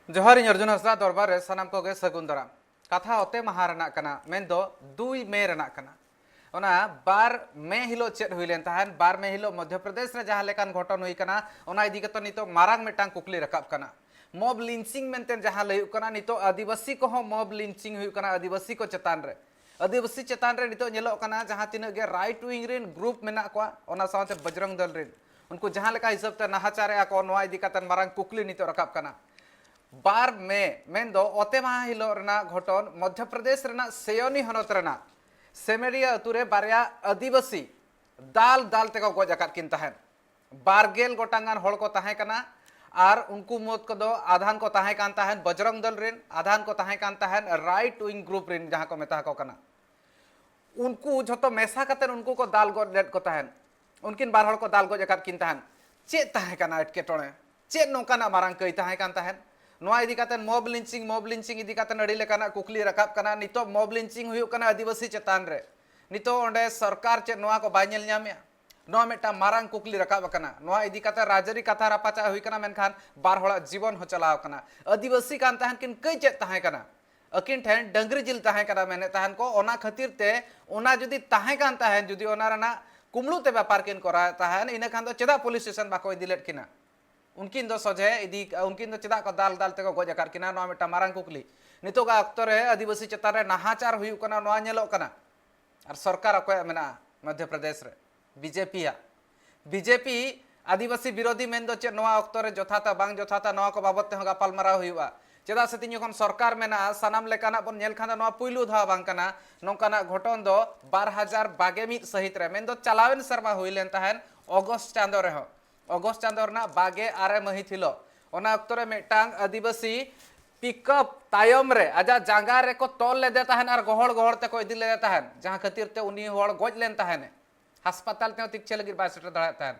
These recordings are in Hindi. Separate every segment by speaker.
Speaker 1: जोहार अर्जुन हंसदा दरबार रे सानाम को गे सगुन दाराम कथा ओते माहा रना कना मेन दो 2 मे रना कना ओना 12 मे हिलो चेद हुइलेन ताहन 12 मे हिलो मध्य प्रदेश रे जहां लेकान घटन हुई कना ओना इदी कतो नितो मारांग मेटांग कुकली रकाब कना मॉब लिंचिंग मेनतेन जहां लयु कना नितो आदिवासी को हो मॉब लिंचिंग हुई कना आदिवासी को चेतान रे आदिवासी चेतान रे नितो नेलो कना जहां तिना गे राइट विंग रेन ग्रुप मेना को ओना साथे बजरंग दल रेन उनको जहां लेका हिसाब ते नहाचारे आको नोआ इदी कतन मारांग कुकली नितो रकाब कना 12 मे मेन दो ओते माहा हिलो रना घटन मध्य प्रदेश रना सेयोनी हनत रना सेमेरिया अतुरे बारिया आदिवासी दाल दाल तेको गज आकात किन तहन 12 गोटांगान हड़ को ताहे कना आर उनको मत को दो आधान को ताहे कान तहन बजरंग दल रेन आधान को ताहे कान तहन राइट विंग ग्रुप रेन जहां को मेता को कना उनको जतो मेसा कतन उनको को दाल गज लेट को तहन उनकिन बार हड़ को दाल गज आकात किन तहन चे ताहे कना एटके टोणे चे नोकाना मारांग कई ताहे कान तहन नोआ इदी कातन मॉब लिंचिंग इदी कातन अड़ी लेकाना कुकली रकाब कना नितो मॉब लिंचिंग हुई कना आदिवासी चेतान रे नितो ओंडे सरकार चे नोआ को बाय नेल न्यामेया नोआ मेटा मारांग कुकली रकाब कना नोआ इदी कातन राजरी कथा रापाचा हुई कना मेनखान बार हड़ा जीवन हो चलाव कना आदिवासी कान तहन किन कई चेत ताहे कना अकिन ठेन डंगरी जिल ताहे कना मेने तहन को ओना खातिर ते ओना जुदी ताहे कान तहन जुदी ओना रना कुमलू ते व्यापार किन करा तहन इने खान दो चेदा पुलिस स्टेशन बाको इदी लेट किना उनकिन दो सजे इदी उनकिन दो चेदा को दाल दाल तेको गज आकार किना नोआ मेटा मारांग कुकली नितोगा अक्तो रे आदिवासी चेतान रे नाहाचार हुई कना नोआ नेलो कना और सरकार अकोय मेना मध्य प्रदेश रे बीजेपी आदिवासी विरोधी मेन दो चे नोआ अक्तो रे जथाता बांग जथाता नोआ को बाबत ते गापाल माराव हुआ चेदा से तीन सरकार मेना सानाम लेकाना बन नेल खाना नोआ पुइलु धा बांग कना नोकाना घटन दो 2021 सहित रे मेन दो चलावेन शर्मा हुइलेन तहन अगस्त चांदो रे हो अगस्त चांदोरना बागे आरे महित हिलो ओना अक्तो रे मेटांग आदिवासी पिकअप तायम रे आजा जांगा रे को तोल ले देता है और गोहड़ गोहड़ ते को इदी ले देता है जहां खातिर ते उनी होड़ गज लेन ताहने अस्पताल ते तिकचे लगी बाय सेटर दड़ा ताहन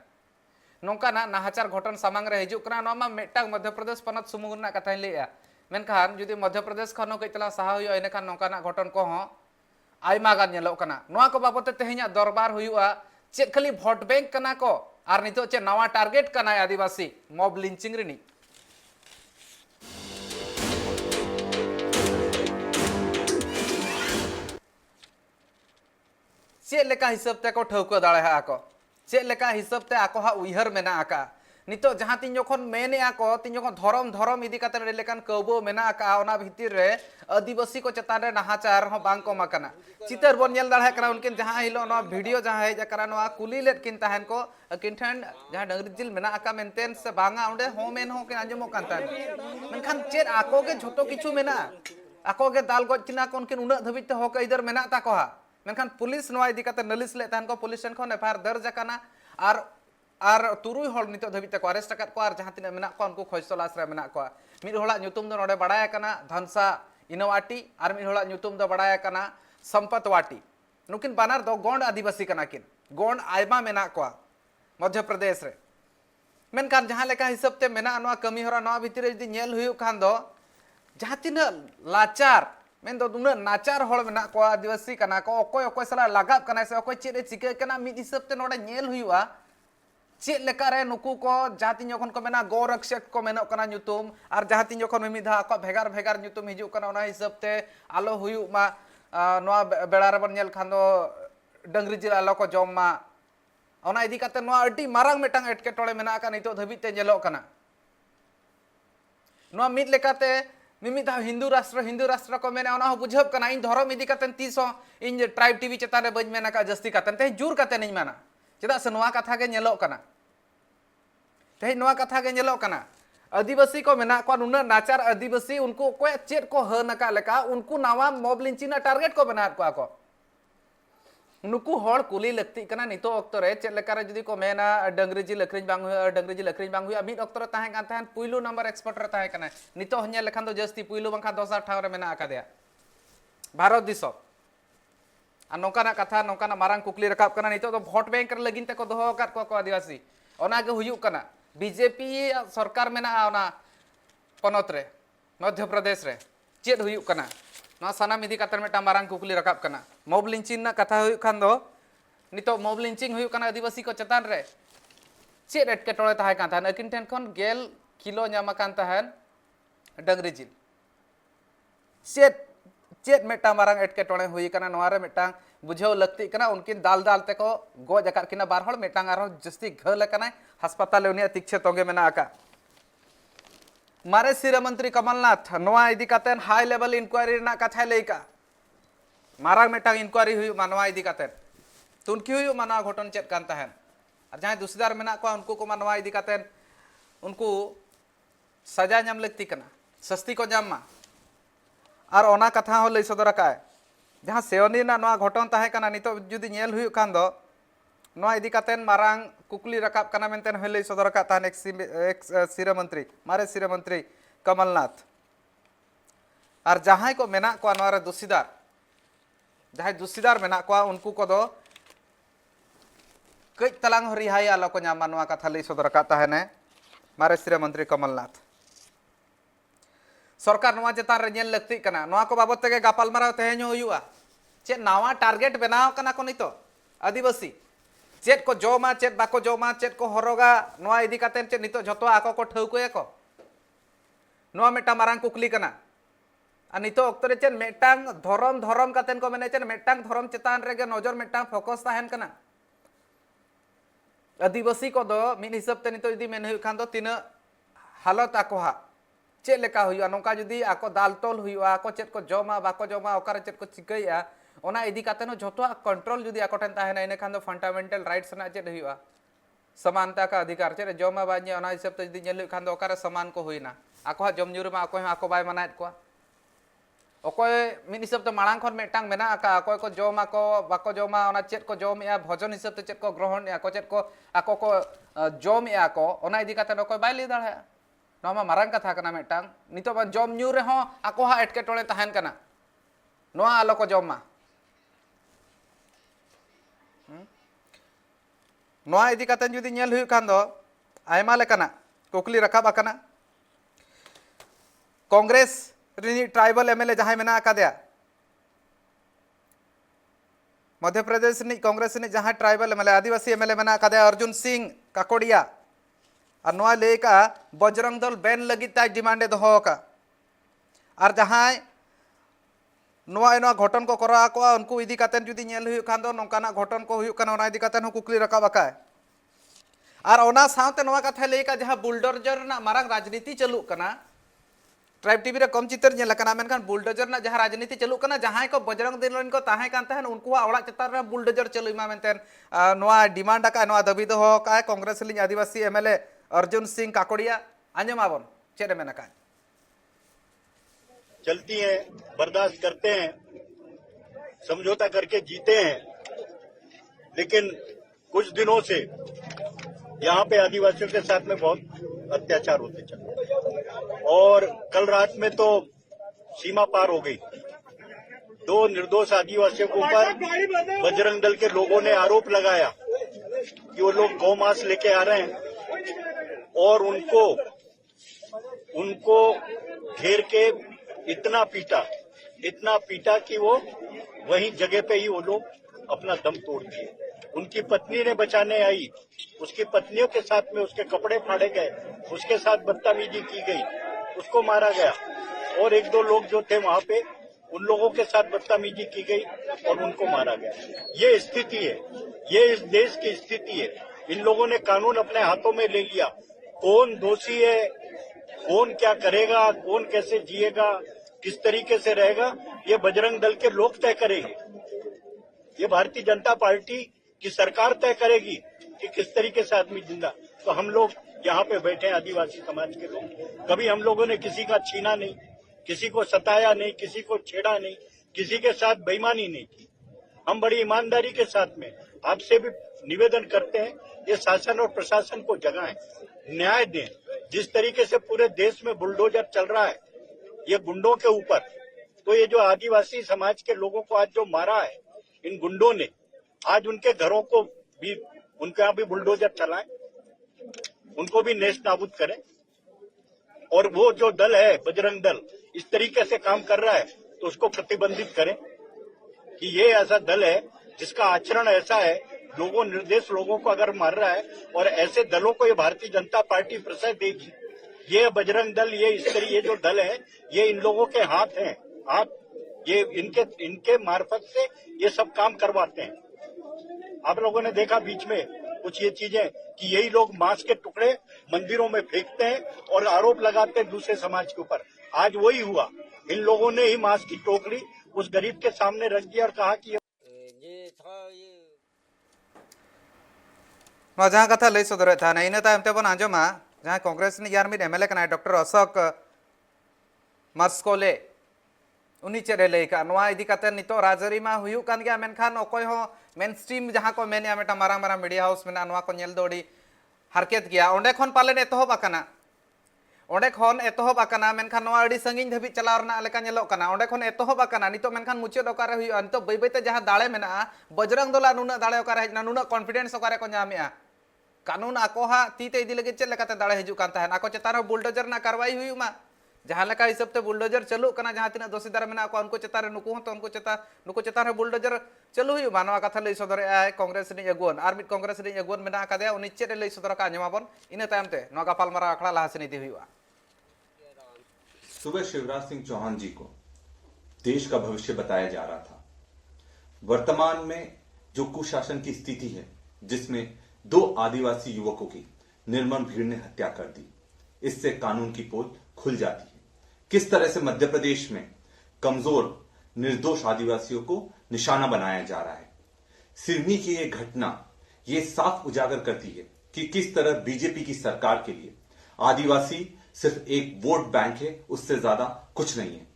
Speaker 1: नोका ना नाहाचार घटन सामांग रे हिजु कना नोमा मेटांग मध्य प्रदेश पनत सुमुगना कथा लेया मेनखान जुदी मध्य प्रदेश खनो कइतला साहा हुयो एने खान नोका ना घटन को हो आइमा गान नेलो कना नोआ को बाबते तेहे냐 दरबार हुयुआ चेक खाली वोट बैंक कना को और नितो चे नवा टारगेट कना आदिवासी मॉब लिंचिंग रिनी चे लेका हिसाब ते को ठौको दाळे हा को चे लेका हिसाब ते आको हा उइहर मेना आका नितो जहां तीन जखन मेने आको तीन जखन धरम धरम इदी काते रे लेकान कबो मेना आका ओना भितिर रे आदिवासी को चेतान रे नाहाचार हो बांग को मकना चितर बन नेल दाळे करा उनकिन जहां हिलो नो वीडियो जहां है जकरा नो कुली लेट किन तहन को किन ठन जहां डंगरी जिल मेना आका मेनतेन से बांगा ओंडे हो मेन हो किन अंजमो कान तहन मेनखान चेर आको के झोटो किछु मेना आको के दाल गज किना कोन किन उना धबित हो के इधर मेना ता को हा मेनखान पुलिस नोआ इदी काते नलिस ले तहन को पुलिस सन खन एफआईआर दर्ज कना आर तुरुई हल नितो धबित को अरेस्ट अकात को आर जहां तिना मेना को उनको खोजतलास रे मेना को मिद होड़ा ᱧᱩᱛᱩᱢ दो नोडे बडाय कना धनसा इनवाटी आर मिद होड़ा ᱧᱩᱛᱩᱢ दो बडाय कना संपतवाटी नुकिन बानार दो गोंड आदिवासी कना किन गोंड आयमा मेना को मध्य प्रदेश रे मेनकान जहां लेका हिसाब ते मेना नोआ कमी होरा नोआ भितरे जदी नेल हुयु खान दो जहां तिना लाचार मेन दो दुना नाचार हol मेना को आदिवासी कना को ओकोय ओकोय सला लगाब कना से ओकोय चेरे चिके कना मिद हिसाब ते नोडे नेल हुयुआ चे लेका रे नुकु को जाति जखन को मेना गौरक्षक को मेनो कना ᱧᱩᱛᱩᱢ और जाति जखन मिमिधा को भेगार भेगार ᱧᱩᱛᱩᱢ हिजु कना ओना हिसाब ते आलो हुयु मा नोआ बेड़ा रे बन नेल खान दो डंगरी जिल आलो को जम मा ओना इदी काते नोआ अडी मारांग मेटांग एटके टोळे मेना का नितो धबित ते नेलो कना नोआ मिद लेकाते मिमिधा हिंदू राष्ट्र को मेने ओना हो बुझब कना इन धर्म इदी काते तीसो इन ट्राइब टीवी चेतान रे बज मेना का जस्ती काते ते जुर काते नहीं माना चेदा से नोआ कथा के नेलो कना ते नोआ कथा के नेलो कना आदिवासी को मेना को नुना नाचार आदिवासी उनको कोय चेट को ह नका लेका उनको नावा मॉब लिंचिंग ना टारगेट को बना को नुकु हड़ कुली लगती कना नितो अक्तो रे चेट लेका रे जदी को मेना डंगरी जिल अखरिन बांग हुआ डंगरी जिल अखरिन बांग हुआ मिद अक्तो रे ताहे कान ताहन पुइलु नंबर एक्सपर्ट रे ताहे कना नितो हन्या लेखान दो जस्ती पुइलु बंखा 10 ठाव रे मेना आका दिया भारत दिसो आ नोकाना कथा नोकाना मारांग कुकली रकाब कना नितो तो वोट बैंक रे लगिन ते को दोहो काट को आदिवासी ओना के हुयु कना बीजेपी सरकार मेना ओना पनत रे मध्य प्रदेश रे चेद हुयु कना ना सानाम इदी कातर मेटा मारांग कुकली रकाब कना मॉब लिंचिंग ना कथा हुयु खान दो नितो मॉब लिंचिंग हुयु कना आदिवासी को चेतान रे चेद एटके टोळे ताहे कान थान अकिन ठेन खन 10 किलो ᱧᱟᱢ कान ताहन डंगरी जिल चेत चेत मेटा मारांग एटकेटोणे हुई कना नोआरे मेटा बुझाव लगती कना उनकिन दाल दाल ते को गोज अकात किना बार हड़ मेटांग आरो जस्ती घल कना हास्पताल उनिया तिक्षे तोगे मेना आका मारे सिरा मंत्री कमलनाथ नोआ इदी कातेन हाई लेवल इंक्वायरी ना कथा लेका मारांग मेटांग इंक्वायरी हुई मानवा इदी कातेन तुनकी हुई मानवा घटन चेत कान तहन और जहां दुसदार मेना को उनको को मानवा इदी कातेन उनको सजा नाम लगती कना सस्ती को जामा और ओना कथा हो लई सदर का जहां सेवनी ना नोआ घटन ताहे कना नितो जुदी नेल हुई खान दो नोआ इदी कातेन मारांग कुकली रकाब कना मेनतेन हो लई सदर का तान एक सिरा मंत्री मारे सिरा मंत्री कमलनाथ और जहां को मेना को नोआ दोषीदार जहां दोषीदार मेना को उनको को दो कई तलांग रिहाई आलो को नामा नोआ कथा लई सदर का ताहेने मारे सिरा मंत्री कमलनाथ सरकार नोआ चेतान रे नेल लगती कना नोआ को बाबत तेगे गापालमाराव तेहेñ हुआ चेत नावा टारगेट बनाव कना को नितो आदिवासी चेत को जोमा चेत बाको जोमा चेत को हरोगा नोआ इदी कातेन चेत नितो जतो आको को ठौकोया को नोआ मेटा मारांग कुकली कना आ नितो ओक्तो रे चेत मेटांग धरम धरम कातेन को मेने चेत मेटांग धरम चेतान रेगे नजर मेटांग फोकस ताहेन कना आदिवासी को दो मिन हिसाब ते नितो जदी मेन हुई खान दो तिना हालत आको हा चेत लेका हुआ नौका जुदी आको दाल तोल हुआ आको चेत को जोमा बाको जोमा ओकारे चेत को चिकैया ओना इदी कातेन जतो कंट्रोल जुदी आको ठेन ताहेना इने खान दो फंडामेंटल राइट्स ना चेत हुआ समानता का अधिकार चेत जोमा बाजे ओना हिसाब ते जुदी नेल खान दो ओकारे समान को हुईना आको जमजुर मा आको बाय मनायत को अकोय मिन हिसाब ते मांग खन मेटांग मेना आका अकोय को जोमा को बाको जोमा ओना चेत को जोमया भोजन हिसाब ते चेत को ग्रहण या को चेत को आको को जोमया को ओना इदी कातेन अकोय बाय लै दाड़ा नोमा मारांग कथा कना मेटांग नितो बा जम न्यू रे हो आको हा एटकेटोळे तहन कना नोआ आलो को जमा नोआ इदी कातेन जुदी नेल हुई खान दो आयमा लेकाना कुकली रकाब आकना कांग्रेस रिनी ट्राइबल एमएलए जहां मेना आकादया मध्य प्रदेश नि कांग्रेस नि जहां ट्राइबल एमएलए आदिवासी एमएलए मेना आकादया अर्जुन सिंह काकोडिया और नोआ लेका बजरंग दल बैन लगी ताई डिमांडे दोहो का और जहां नोआ घटन को करा को उनको इदी कातेन जुदी नेल हुई खान दो नोकाना घटन को हुई कना ओना इदी कातेन हो कुकली रकाब आकाय और ओना सावते नोआ कथा लेका जहां बुलडोजर ना मारांग राजनीति चलू कना ट्राइब टीवी रे कम चितर नेल कना मेनखान बुलडोजर ना जहां राजनीति चलू कना जहां को बजरंग दल को ताहे कान तहन उनको ओड़ा चतार रे बुलडोजर चलू मा मेनतेन नोआ डिमांड का नोआ दाबी दोहो का कांग्रेस लिंग आदिवासी एमएलए अर्जुन सिंह काकोडिया आंजमाबन चेरे मेना का
Speaker 2: चलती हैं बर्दाश्त करते हैं समझौता करके जीते हैं लेकिन कुछ दिनों से यहाँ पे आदिवासियों के साथ में बहुत अत्याचार होते चले और कल रात में तो सीमा पार हो गई। 2 निर्दोष आदिवासियों के ऊपर बजरंग दल के लोगों ने आरोप लगाया कि वो लोग गौमांस लेके आ रहे हैं और उनको घेर के इतना पीटा कि वो वहीं जगह पे ही वो लोग अपना दम तोड़ दिए। उनकी पत्नी ने बचाने आई, उसकी पत्नियों के साथ में उसके कपड़े फाड़े गए, उसके साथ बदतमीजी की गई, उसको मारा गया और 1-2 लोग जो थे वहां पे उन लोगों के साथ बदतमीजी की गई और उनको मारा गया। ये स्थिति है, ये इस देश की स्थिति है। इन लोगों ने कानून अपने हाथों में ले लिया। कौन दोषी है, कौन क्या करेगा, कौन कैसे जिएगा, किस तरीके से रहेगा, ये बजरंग दल के लोग तय करेंगे। ये भारतीय जनता पार्टी की सरकार तय करेगी कि किस तरीके से आदमी जिंदा। तो हम लोग यहाँ पे बैठे हैं आदिवासी समाज के लोग, कभी हम लोगों ने किसी का छीना नहीं, किसी को सताया नहीं, किसी को छेड़ा नहीं, किसी के साथ बेईमानी नहीं की। हम बड़ी ईमानदारी के साथ में आपसे भी निवेदन करते हैं, ये शासन और प्रशासन को जगाएं, न्याय दें। जिस तरीके से पूरे देश में बुलडोजर चल रहा है ये गुंडों के ऊपर, तो ये जो आदिवासी समाज के लोगों को आज जो मारा है इन गुंडों ने, आज उनके घरों को भी, उनके यहाँ भी बुलडोजर चलाएं, उनको भी नेस्त नाबूद करें। और वो जो दल है बजरंग दल इस तरीके से काम कर रहा है तो उसको प्रतिबंधित करें कि ये ऐसा दल है जिसका आचरण ऐसा है, लोगों निर्देश लोगों को अगर मार रहा है और ऐसे दलों को ये भारतीय जनता पार्टी प्रश्रय देगी ये बजरंग दल, ये इस तरह ये जो दल है, ये इन लोगों के हाथ हैं, हाथ, ये इनके मार्फत से ये सब काम करवाते हैं। आप लोगों ने देखा बीच में कुछ ये चीजें कि यही लोग मांस के टुकड़े मंदिरों में फेंकते हैं और आरोप लगाते हैं दूसरे समाज के ऊपर। आज वही हुआ, इन लोगों ने ही मांस की टोकरी उस गरीब के सामने रख दिया और कहा कि
Speaker 1: जहाँ कथा लई सदर था इन तायमते बन आंजमा जहाँ कांग्रेस ने यार मिड एमएलए कना डॉक्टर अशोक मर्सकोले उन्हीं चेरे लई का नवा इदी कते नितो राजरी मा हुयु कान गया मेनखान ओकोय हो मेन स्ट्रीम जहाँ को mania Meta Marang Marang media house में नवा को नेल दोड़ी हरकत गया ओंडे खन पालन एतहब आकना ओंडे खन एतहब आकना मेनखान नवा अड़ी संगिन धबी चलाव रना लेका नेलोक कना ओंडे खन एतहब आकना नितो मेनखान मुचाद ओकारे हुयु नितो बै बैते जहाँ दाड़े मेना बजरंग दला नुना दाड़े ओकारे हजना नुना कॉन्फिडेंस ओकारे को नामेआ कानून आकोहा तीते इदी लगे चेक लेकाते दाड़े हिजु कान ताहेन आको चेतान बुलडोजर ना कार्रवाई हुई मा जहाँ लेका हिसाब ते बुलडोजर चलू कना जहाँ तीना दोषीदार मेना को उनको चेतान नुकु हो तो उनको चेतान बुलडोजर चलू हुई मा नवा कथा लई सदर आय कांग्रेस नि अगुवन आर मिड कांग्रेस नि अगुवन मेना कादे उनि चेक लई सदर का आंजमाबन इना तायमते नवा गापालमारा आखड़ा लाहासेन इदी हुआ।
Speaker 3: सुबह शिवराज सिंह चौहान जी को देश का भविष्य बताया जा रहा था। वर्तमान में जो कुशासन की स्थिति है जिसमें 2 आदिवासी युवकों की निर्मम भीड़ ने हत्या कर दी, इससे कानून की पोल खुल जाती है। किस तरह से मध्य प्रदेश में कमजोर निर्दोष आदिवासियों को निशाना बनाया जा रहा है। सिवनी की ये घटना ये साफ उजागर करती है कि किस तरह बीजेपी की सरकार के लिए आदिवासी सिर्फ एक वोट बैंक है, उससे ज्यादा कुछ नहीं है।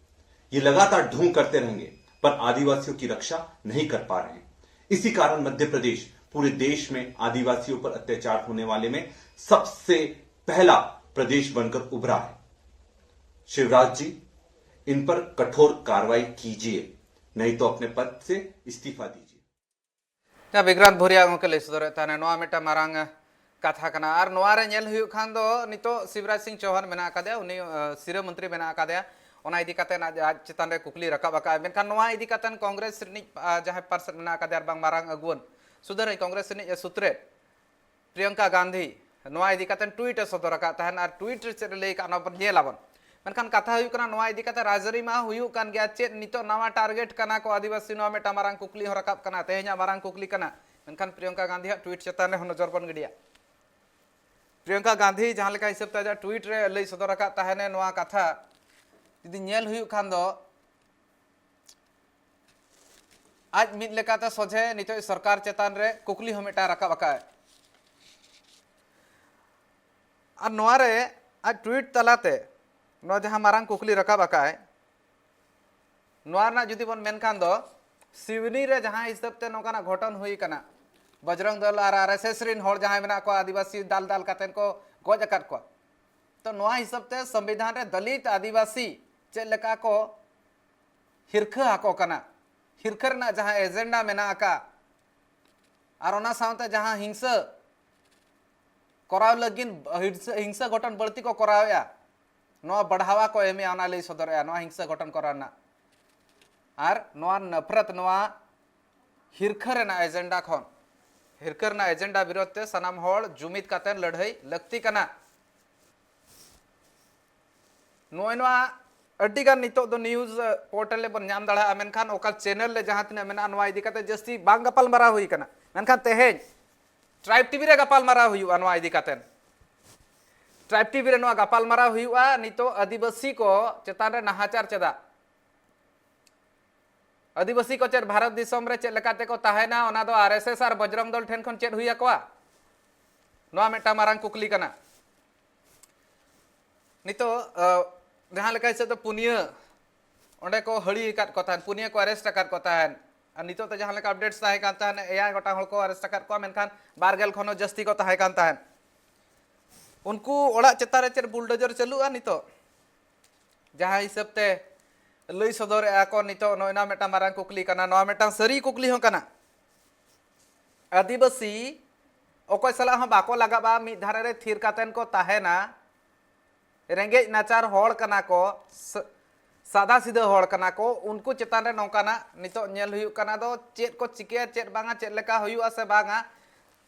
Speaker 3: ये लगातार ढोंग करते रहेंगे पर आदिवासियों की रक्षा नहीं कर पा रहे हैं। इसी कारण मध्य प्रदेश पूरे देश में आदिवासियों पर अत्याचार होने वाले में सबसे पहला प्रदेश बनकर उभरा है। शिवराज जी, इन पर कठोर कार्रवाई कीजिए, नहीं तो अपने पद से इस्तीफा दीजिए।
Speaker 1: विक्रांत भुरिया के लई सदर ताने नवा मेटा मारांग कथा कना आर नवा रे नेल हुयु खान दो नितो शिवराज सिंह चौहान मेना कादे उनी सिरा मंत्री मेना कादे ओना इदी कातेन आज चितान रे कुकली रकाब आका मेनखान नवा इदी कातेन कांग्रेस रिनि जहां पार्षद मेना कादे आर बांग मारांग अगुवन सुधर कांग्रेस रिनि सुत्रे प्रियंका गांधी नवा इदी कातेन ट्वीट सदर आका तहन आर ट्वीट रे चेर लई काना पर नेलाबन मेनखान कथा हुयु कना नवा इदी काते राजरी मा हुयु कान गया चेत नितो नवा टारगेट कना को आदिवासी नवा मेटा मारांग कुकली हो रकाब कना तेहेnya मारांग कुकली कना मेनखान प्रियंका गांधी ट्वीट चेतान रे नजर बन गडिया प्रियंका गांधी जहाँ लेका हिसाब ते ट्वीट रे लई सदर आका तहने नवा कथा यदि नेल हुयु खान दो आज मिद लेकाते सोझे नितो सरकार चेतान रे कुकली हो मेटा रकाब आका आर नवा रे आज ट्वीट तलाते नवा जहाँ मारांग कुकली रकाब आका नवा ना जुदी बन मेनखान दो सिवनी रे जहाँ हिसाब ते नोकाना घटन हुई कना बजरंग दल और आरएसएस रिन होड़ जहाँ मेना को आदिवासी दाल दाल कातेन को गज अकाद को तो नवा हिसाब ते संविधान रे दलित आदिवासी चेक लेका को हिरखा हाको कना हिरखर ना जहाँ एजेंडा मेना आका और ओना सावते जहाँ हिंसा कराव लगिन हिंसा घटन बढ़ती को करावया नवा बढ़ावा को एमे आना लई सदरया नवा हिंसा घटन कराना और नवा नफरत नवा हिरखर ना एजेंडा खन हिरकर ना एजेंडा विरोध ते सनाम होड़ जुमिद कातेन लड़ाई लगती कना नोयनवा अड्डीगान नितो दो न्यूज पोर्टल ले बन नाम दाड़ा मेनखान ओका चैनल ले जहां तिना मेना नवा इदी काते जस्ती बांग गपाल मारा हुई कना मेनखान तेहेज ट्राइब टीवी रे गपाल मारा हुई नवा इदी कातेन ट्राइब टीवी रे नवा गपाल मारा हुईआ नितो आदिवासी को चेतान रे नाहाचार चेदा आदिवासी को चेर भारत दिसम रे चेक लेकाते को ताहेना ओना दो आरएसएस और बजरंग दल ठेन खन चेक हुई आकोआ नवा मेटा मारांग कुकली कना नितो जहाँ लेका हिसाब तो पुनिया ओंडे को हड़ी काट को ताहन पुनिया को अरेस्ट काट को ताहन और नितो तो जहाँ लेका अपडेट्स ताहे कान ताहन एया गोटा होड़ को अरेस्ट काट को मेनखान बारगेल खनो जस्ती को ताहे कान ताहन उनको ओड़ा चेतारे चेर बुलडोजर चलुआ नितो जहाँ हिसाब ते लई सदर आको नितो नोयना मेटा मारांग कुकली कना नवा मेटा सरी कुकली हो कना आदिवासी ओकोय सला हो बाको लगाबा मि धारे रे थिर कातेन को ताहेना रेंगे नाचार होड़ कना को सादा सीधा होड़ कना को उनको चेतान रे नौकाना नितो नेल हुयु कना दो चेत को चिके चेत बांगा चेत लेका हुयु से बांगा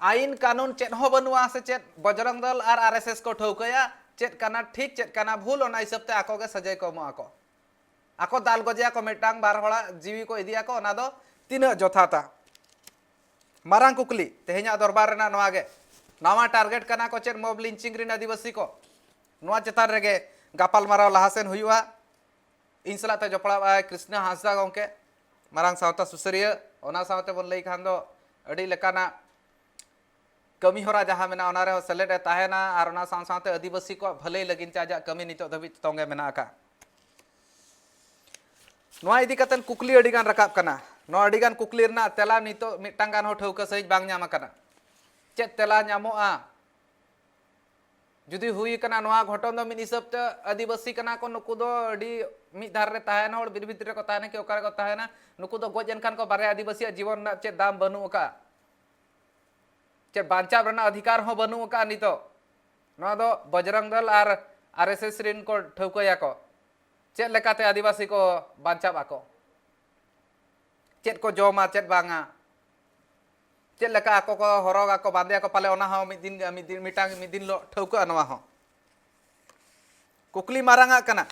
Speaker 1: आईन कानून चेत हो बनुआ से चेत बजरंग दल और आरएसएस को ठौकया चेत काना ठीक चेत काना भूल ओना हिसाब ते आको के सजाय को एमो आको दाल गजिया को मिटांग बार हड़ा जीवी को इदिया को ओना दो तीना जथाता मारांग कुकली तेहेኛ दरबार रेना नवा गे नवा टारगेट काना को चेत मॉब लिंचिंग रिन आदिवासी को नवा चेतान रेगे गापाल माराव लहासेन हुयुआ इन सलाते जपड़ा कृष्ण हांसदा गंके मारांग सावता सुसरिया ओना सावते बन लई खान दो अड़ी लेकाना कमी होरा जहां मेना ओना रे सेलेड ताहेना आर ओना साव सावते आदिवासी को भले लगिन चाजा कमी नितो धबी तोंगे मेना का नवा इदी कतन कुकली अडिगान रकाब कना नवा अडिगान कुकली रना तेला नितो मिटांगान हो ठौका सही बांग ᱧᱟᱢ कना चेत तेला ᱧᱟᱢᱚᱜᱼᱟ जुदी हुई कना नवा घटन दो मिन हिसाब ते आदिवासी कना को नुकु दो अडी मिद धार रे ताहेना और बिर भितर को ताहेना के ओकर को ताहेना नुकु दो गोजन खान को बारे आदिवासी जीवन ना चे दाम बनू का चे बांचाव रना अधिकार हो बनू का नितो नवा दो बजरंग दल आर आरएसएस रिन को ठौकया को चेत लेकाते आदिवासी को बांचाव आको चेत को जोमा चेत बांगा चेत लेका आको को हरोगा को बांदे को पाले ओना हो मिदिन मिदिन लो ठौका नवा हो कुकली मारांगा कना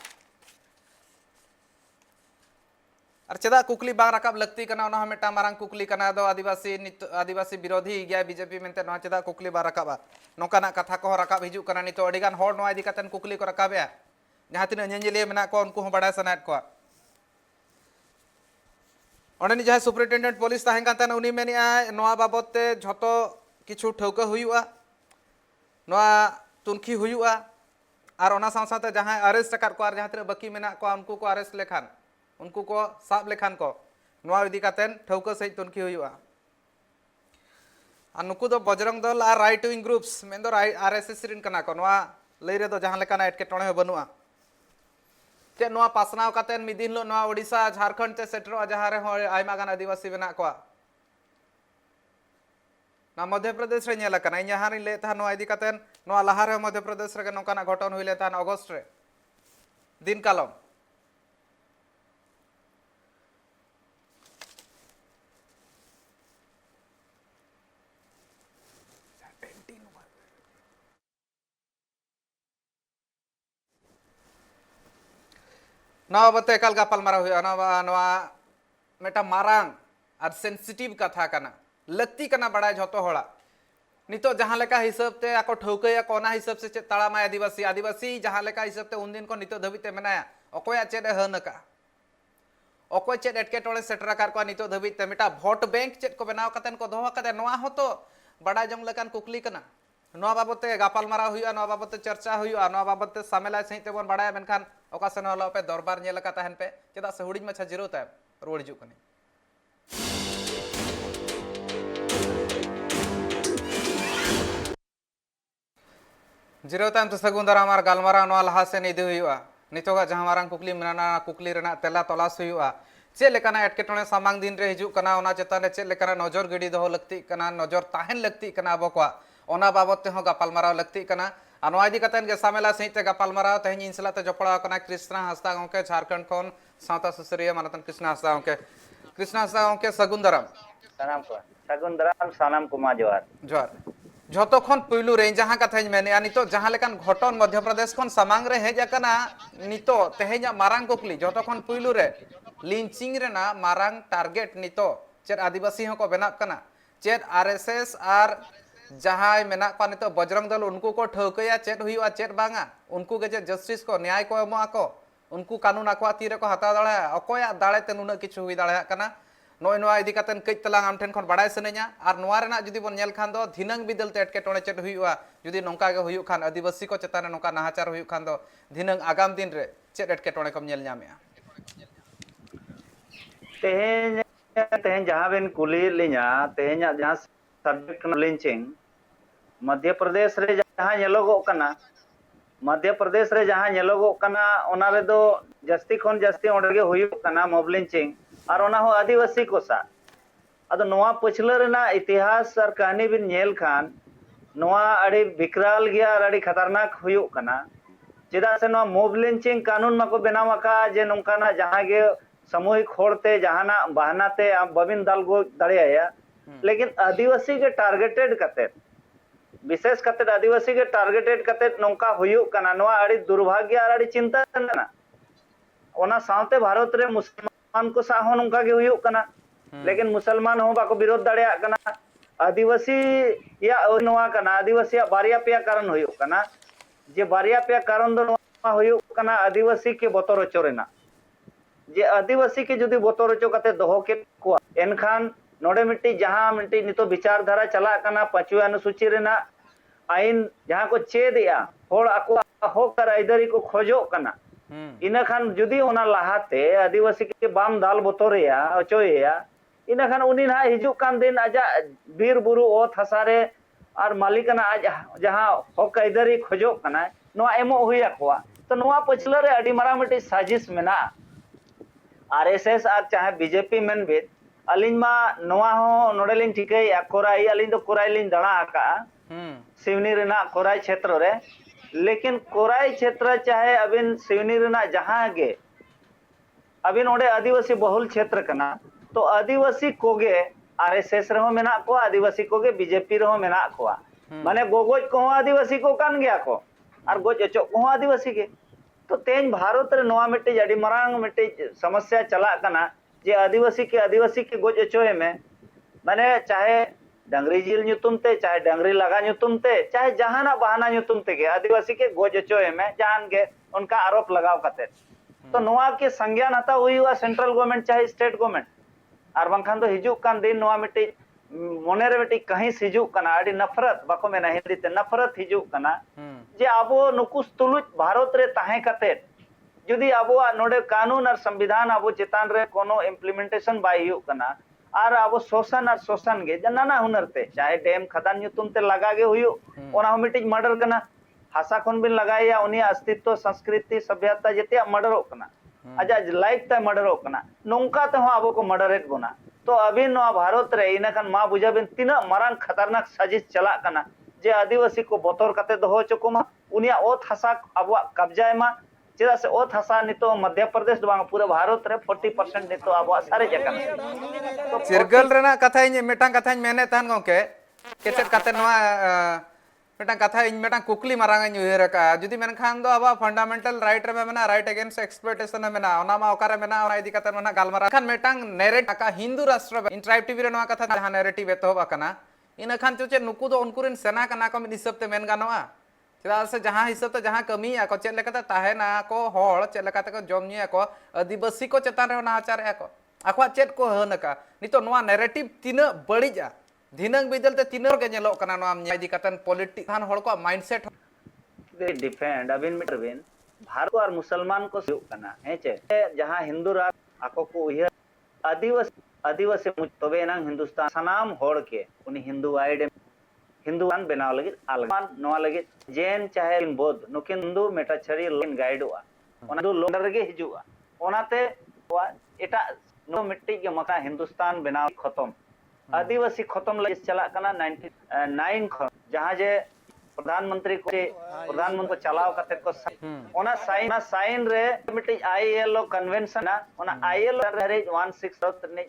Speaker 1: और चेदा कुकली बांग रकाब लगती कना ओना मिटा मारांग कुकली कना दो आदिवासी विरोधी गया बीजेपी मेनते नवा चेदा कुकली बा रकाबा नोकाना कथा को रकाब हिजु कना नितो अडिगान होर नवा इदी कतन कुकली को रकाबया जहां तिना ñeñeliya मेना को उनको हो बड़ा सनात को ओंडे जहां सुपरिटेंडेंट पुलिस ताहें कान उनी मेनिया नवा बाबते झतो किछु ठौका हुयुआ नवा तुनखी हुयुआ आर ओना साथ साथ जहां अरेस्ट कर को आर जहां तिना बाकी मेना को उनको को अरेस्ट लेखान उनको को साब लेखान को नवा इदी कातेन ठौका सही तुनखी हुयुआ आ नुकु दो बजरंग दल आर राइट विंग ग्रुप्स मेन दो आरएसएस रिन कना को नवा लई रे दो जहां लेकाना एटकेटोणे हो बनुआ चे नवा पासनाव कातेन मिदिन लो नवा ओडिशा झारखंड ते सेटरो जहां रे हो आयमा गान आदिवासी बना को ना मध्य प्रदेश रे नेला कना जहां रे ले था नवा इदी कातेन नवा लहा रे मध्य प्रदेश रे नोकाना घटन हुइले था अगस्त रे दिन कालम नवा बते एकाल गापाल मारा हुआ नवा मेटा मारांग और सेंसिटिव कथा कना लगती कना बड़ा झतो होड़ा नितो जहां लेका हिसाब ते आको ठौकया कोना हिसाब से चे ताळामा आदिवासी जहां लेका हिसाब ते उन दिन को नितो धबिते मेनाया अकोया चेड हनका अकोय चेड एटकेटोळे सेटरा कार को नितो धबिते मेटा वोट बैंक चेड को बनाव कतन को दोहा कते नवा होतो बड़ा जंग लेकान कुकली कना नवा बाबते गापाल मारा हुआ नवा बाबते चर्चा हुआ नवा बाबते सामेला सही तेबन बड़ा मेनखान ओका सन हलो पे दरबार नेल का तहन पे चेदा से हुडिज मछा जिरो ता रोड हिजु कने जिरो ताम तो सगुंदरा मार गालमारा नवा लहा से निदि हुआ नितोगा जहां मारांग कुकली मेना कुकली रेना तेला तलाश हुआ चे लेकाना एटकेटोणे सामांग दिन रे हिजु कना ओना चेतान चे लेकाना नजर गिडी दो लगती कना नजर ताहेन लगती कना अबो को ओना बाबत ते हो गापाल माराव लगती कना अनवा इदी कतन के सामेला सहित ते गापाल माराव तेहन इंसलाते जपड़ा कना कृष्णा हांसदा गंके झारखंड खन सावता सुसरिया मानतन कृष्णा हांसदा गंके सगुंदराम
Speaker 4: सानाम कुमा जोहार
Speaker 1: जोहार झतो खन पुइलु रे जहां कथाñ मेने नितो जहां लेकान घटन मध्य प्रदेश खन सामांग रे हेज कना नितो तेहेजा मारांग कुकली झतो खन पुइलु रे लिंचिंग रेना मारांग टारगेट नितो चेर आदिवासी हो को बनाब कना चेर आरएसएस आर जहां मेना पा नितो बजरंग दल उनको को ठौकया चेट हुआ चेट बांगा उनको के जे जस्टिस को न्याय को एमो आको उनको कानून आको तीरे को हता दाड़ा अकोया दाड़े ते नुना किछु हुई दाड़ा कना नोय नोआ इदी कतन कई तलांग आम ठेन खन बड़ाय सनेया आर नोआ रेना जुदी बन नेल खान दो धिनंग बिदल ते एटकेटोणे चेट हुआ जुदी नोंका गे हुयु खान आदिवासी को चेताने नोंका नाहाचार हुयु खान दो धिनंग आगाम दिन रे चेट एटकेटोणे कम नेल ᱧᱟᱢᱮᱟ
Speaker 4: तेहें जहां बेन कुली लिया तेहें जहां सब्जेक्ट लिंचिंग मध्य प्रदेश रे जहां नेलोगो कना मध्य प्रदेश रे जहां नेलोगो कना ओना रे दो जस्ती खन जस्ती ओंडगे हुयु कना मॉब लिंचिंग और ओना हो आदिवासी को सा अदो नोआ पछला रेना इतिहास और कहानी बिन नेल खान नोआ अड़ी विकराल गया और अड़ी खतरनाक हुयु कना चेदा से नोआ मॉब लिंचिंग कानून माको बनावा का जे नोंकाना जहां गे सामूहिक होड़ते जहाना बहानाते बबिन दाल गो दड़ेया लेकिन आदिवासी के टारगेटेड कते विशेष कते आदिवासी के टारगेटेड कते नौका हुयुक कना नोआ अड़ी दुर्भाग्य और अड़ी चिंता कना ओना सावते भारत रे मुसलमान को साहो नौका के हुयुक कना लेकिन मुसलमान हो बाको विरोध दाड़िया कना आदिवासी या नोआ कना आदिवासी या बारिया पेया कारण हुयुक कना जे बारिया पेया कारण दो नोआ हुयुक कना आदिवासी के बतर चोरेना जे आदिवासी के जुदी बतर चो कते दोहो के को एनखान नोडे मिट्टी जहां मिट्टी नितो विचार धारा चला कना 5वीं अनुसूची रेना आईन जहां को चेदिया होड़ आको होकर आइदरी को खोजो कना इना खान जुदी ओना लाहाते आदिवासी के बाम दाल बतोरेया अचोया इना खान उनी ना हिजु कान दिन आजा बीर बुरु ओत हसारे और मालिकना आज जहां होक आइदरी खोजो कना नोआ एमो हुया कोआ तो नोआ पछला रे अडी मारा मिट्टी साजिश मेना आरएसएस और चाहे बीजेपी मेन बेत अलिन मा नोआ हो नोडेलिन ठिकै कोराई अलिन तो कोराई लिन दणा आका सिवनी रेना कोराई क्षेत्र रे लेकिन कोराई क्षेत्र चाहे अबिन सिवनी रेना जहां गे अबिन ओडे आदिवासी बहुल क्षेत्र कना तो आदिवासी कोगे आरएसएस रहो मेना को आदिवासी कोगे बीजेपी रहो मेना को माने गोगोज को आदिवासी को कान गया को और गोज अचो को आदिवासी के तो तेज भारत रे नोआ मिट्टी जड़ी मरांग मिट्टी समस्या चला कना जे आदिवासी के गोज अचोए में माने चाहे डंगरी जिल नुतुमते चाहे डंगरी लगा नुतुमते चाहे जहाना बहाना नुतुमते के आदिवासी के गोज अचोए में जान के उनका आरोप लगाव कते तो नोआ के संज्ञान हता हुई हुआ सेंट्रल गवर्नमेंट चाहे स्टेट गवर्नमेंट और बंखान तो हिजुक कान दिन नोआ मिट्टी मोने रे मिट्टी कहीं हिजुक कना अड़ी नफरत बाको में हिंदी ते नफरत हिजुक कना जे आबो नुकुस तुलुज भारत रे ताहे कते जुदी आबो नोडे कानून और संविधान आबो चेतान रे कोनो इम्प्लीमेंटेशन बाय हुयुक कना और आबो शोषण गे नाना हुनर ते चाहे डैम खदान नुतुम ते लगा गे हुयु ओना मिट्टी मर्डर कना हासा खन बिन लगाया उनी अस्तित्व संस्कृति सभ्यता जेते मर्डर कना आजा लाइफ ता मर्डर कना नोंका ते हो आबो को मर्डरेट बना तो अभी नोआ भारत रे इनखान मा बुझाबिन तीना मारांग खतरनाक साजिश चला कना जे आदिवासी को बतर कते दोहो चकोमा उनिया ओत हसा अब कब्जा मा चेदा से ओत हसा नितो मध्य प्रदेश बांग पूरे भारत रे 40% नितो अब सारे जगह तो
Speaker 1: चिरगल रेना कथा इन मेटांग कथा इन मेने तहन गोके केते कते नोआ मेटांग कथा इन मेटांग कुकली मारांग इन उहेर का जुदी मेनखान दो अब फंडामेंटल राइट रे मेना राइट अगेंस्ट एक्सप्लॉइटेशन मेना ओना मा ओकारे मेना ओना इदी कते मेना गालमारा खान मेटांग नेरेट का हिंदू राष्ट्र इन ट्राइब टीवी रे नोआ कथा जहां नैरेटिव एतो बकना इन खान तो चे नुकु दो उनकुरिन सेना कना को मिद हिसाब ते मेन गानोआ चेदा से जहां हिसाब ते जहां कमी को चे लेकाते ताहेना को होड़ चे लेकाते को जमनिया को आदिवासी को चेतान रे नाचार को आखवा चेत को हनका नितो नोआ नैरेटिव तीना बड़िजा दिनंग बिदलते तीनर के नेलो कना नोआ न्यायदी कतन पॉलिटिक्स खान होड़ को माइंडसेट
Speaker 4: दे डिफेंड अबिन मिटरबिन भारत और मुसलमान को सुयोग कना है चे जहां हिंदू राष्ट्र आको को उह आदिवासी तबे ना हिंदुस्तान सनाम होड़ के उनी हिंदू आइडे हिंदुआन बनाव लगे आलमान नोआ लगे जैन चाहे बौद्ध नुकिन हिंदू मेटाछरी लाइन गाइडवा ओना दो लोडर गे हिजुआ ओनाते एटा नो मिट्टी के मका हिंदुस्तान बनाव खत्म आदिवासी खत्म लगे चला कना 99 जहां जे प्रधानमंत्री को चलाव कते को ओना साइन रे मिट्टी आईएलओ कन्वेंशन ना ओना आईएलओ रे 16 ने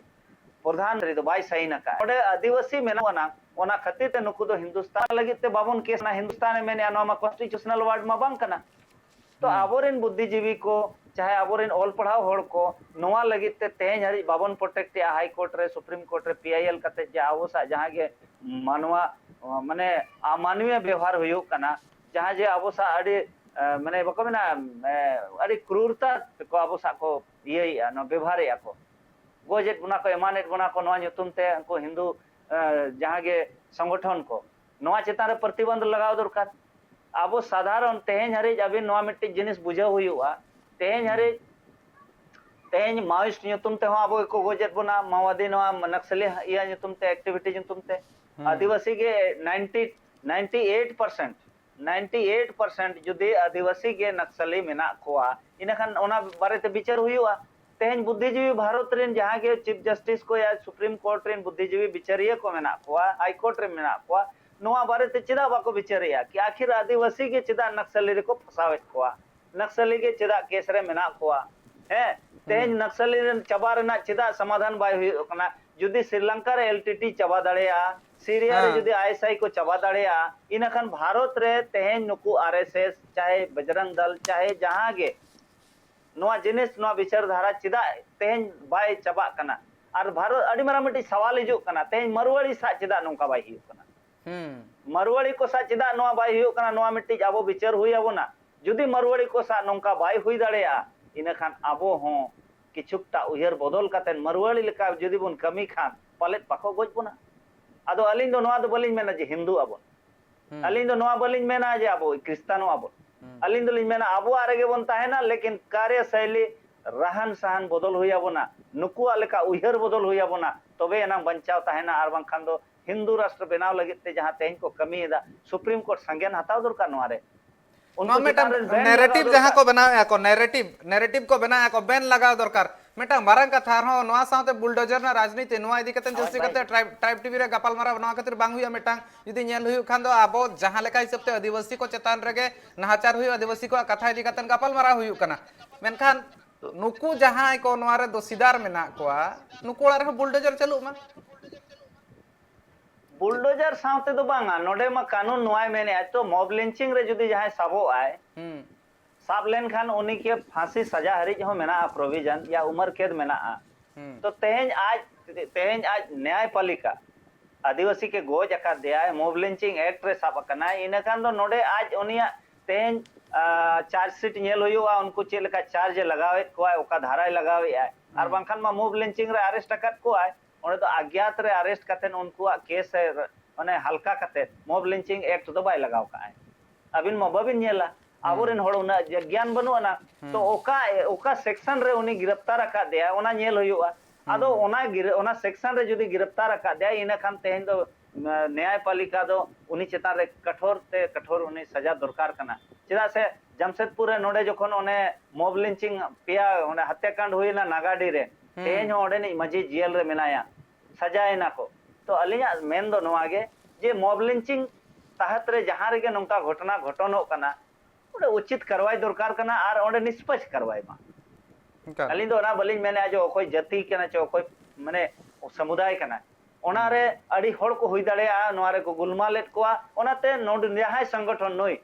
Speaker 4: प्रधानमंत्री तो बाई साइन का ओडे आदिवासी मेना ओना खातिर ते नुकु दो हिंदुस्तान लगी ते बाबन केस ना हिंदुस्तान में ने मा कॉन्स्टिट्यूशनल वार्ड मा बांग कना तो आबोरेन बुद्धिजीवी को चाहे आबोरेन ऑल पढ़ाव होड़ को नोआ लगी ते तेज हरि बाबन प्रोटेक्ट या हाई कोर्ट रे सुप्रीम कोर्ट रे पीआईएल कते जे आवसा जहां के मानवा माने अमानवीय व्यवहार हुयो कना जहां जे आवसा अडी माने बको ना अडी क्रूरता को आवसा को ये न व्यवहार या को गोजेट गुना को एमानेट गुना को नोआ नुतुमते को हिंदू जहां के संगठन को नोआ चेतान रे प्रतिबंध लगाव दरकार आबो साधारण तेज हरि अभी नोआ मिट्टी जिनिस बुझा हुआ तेज हरि तेज माओइस्ट नुतुमते हो आबो को गोजेट बना माओवादी नोआ नक्सली या नुतुमते एक्टिविटी नुतुमते आदिवासी के 98% जुदी आदिवासी के नक्सली मेना कोआ इनखान ओना बारे ते विचार हुआ तेज बुद्धिजीवी भारत रेन जहां के चीफ जस्टिस को या सुप्रीम कोर्ट रेन बुद्धिजीवी विचारिया को मेना कोआ हाई कोर्ट रे मेना कोआ नोआ बारे ते चिदा बाको विचारिया कि आखिर आदिवासी के चिदा नक्सली रे को फसावे कोआ नक्सली के चिदा केस रे मेना कोआ है तेज नक्सली रे चबार ना चिदा समाधान बाय हुई कना जुदी श्रीलंका रे एलटीटी चाबा दाड़ेया सीरिया रे
Speaker 1: हाँ।
Speaker 4: जुदी आईएसआई को चाबा दाड़ेया इनखान भारत रे तेहेन नुकु आरएसएस चाहे बजरंग दल चाहे जहां गे नोआ जिनिस नोआ विचारधारा चिदा तेहेन बाय चाबा कना और भारत अड़ी मारा मिटी सवाल हिजु कना तेहेन मरवाड़ी सा चिदा नोंका बाय हिजु कना मरवाड़ी को सा चिदा नोआ बाय हिजु कना नोआ मिटी आबो विचार हुई आबोना जुदी मरवाड़ी को सा नोंका बाय हुई दाड़ेया इनखान आबो हो किछुकटा उयहर बदल काते मरवाड़ी लेका जुदी बुन कमी खान पालेत पाको गोज बोना आदो अलिन दो नोआ दो बलिन मेना जे हिंदू आबो अलिन दो नोआ बलिन मेना जे आबो क्रिस्तानो आबो अलिन दो लिन मेना आबो आरेगे बोन ताहेना लेकिन कार्य शैली रहन सहन बदल हुई आबोना नुकुआ लेका उयहर बदल हुई आबोना तबे एना बंचाव ताहेना आर बांखान दो हिंदू राष्ट्र बनाव लगित ते जहां तेहन को कमी एदा सुप्रीम कोर्ट संज्ञान हताव दरकार नोआ रे
Speaker 1: नेरेटिव जहां को बनाया को नेरेटिव को बनाया को बैन लगाव दरकार मेटा मारंग कथा हो नोआ साथे बुलडोजर ना राजनीति नोआ इदी कते जस्ती कते ट्राइब टीवी रे गपाल मारा नोआ खातिर बांग हुई मेटा यदि नेल हुई खान दो आबो जहां लेका हिसाब ते आदिवासी को चेतान रेगे नाहाचार हुई आदिवासी को कथा इदी कते गपाल मारा हुई कना मेनखान नुकु जहां को नोआ रे दोषीदार मेना कोआ नुकु रे बुलडोजर चलु मा
Speaker 4: बुलडोजर सावते दो बांगा नोडे मा कानून नोआय मेने तो मॉब लिंचिंग रे जुदी जहां सबो आए साब लेन खान उनी के फांसी सजा हरिज हो मेना प्रोविजन या उम्र कैद मेना तो तेहेन आज न्यायपालिका आदिवासी के गोज अका दिया मॉब लिंचिंग एक्ट रे साब कना इन खान दो नोडे आज उनिया तेहेन चार्ज शीट नेल हुआ उनको चेल का चार्ज लगावे को ओका धारा लगावे आर बांखान मा मॉब लिंचिंग रे अरेस्ट अकत को आए ओने तो अज्ञात रे अरेस्ट कतेन उनको केस माने हल्का कते मॉब लिंचिंग एक्ट तो बाय लगाव का अबिन मा बाबिन नेला आबोरेन होड़ उना ज्ञान बनु ना तो ओका सेक्शन रे उनी गिरफ्तार अका दिया ओना नेल हुआ आदो ओना सेक्शन रे जुदी गिरफ्तार अका दिया इना खान तेहेन दो न्यायपालिका दो उनी चेतान रे कठोर उनी सजा दरकार कना चेदा से जमशेदपुर रे नोडे जखन ओने मॉब लिंचिंग पिया ओने हत्याकांड हुईना नागाडी रे तेहेन ओडे नि मजी जेल रे मेनाया सजाए ना को तो अलिया मेन दो नोआ गे जे मॉब लिंचिंग तहत रे जहां रे नोंका घटना घटनो कना ओडे उचित करवाई दरकार कना आर ओडे निष्पक्ष करवाई मा अलिन दो ना बलिन मेने जो कोई जाति कना चो कोई माने समुदाय कना ओना रे अड़ी होड़ को हुई दाड़े नोआ रे को गुलमालेट कोआ ओनाते नोड जहां संगठन नोई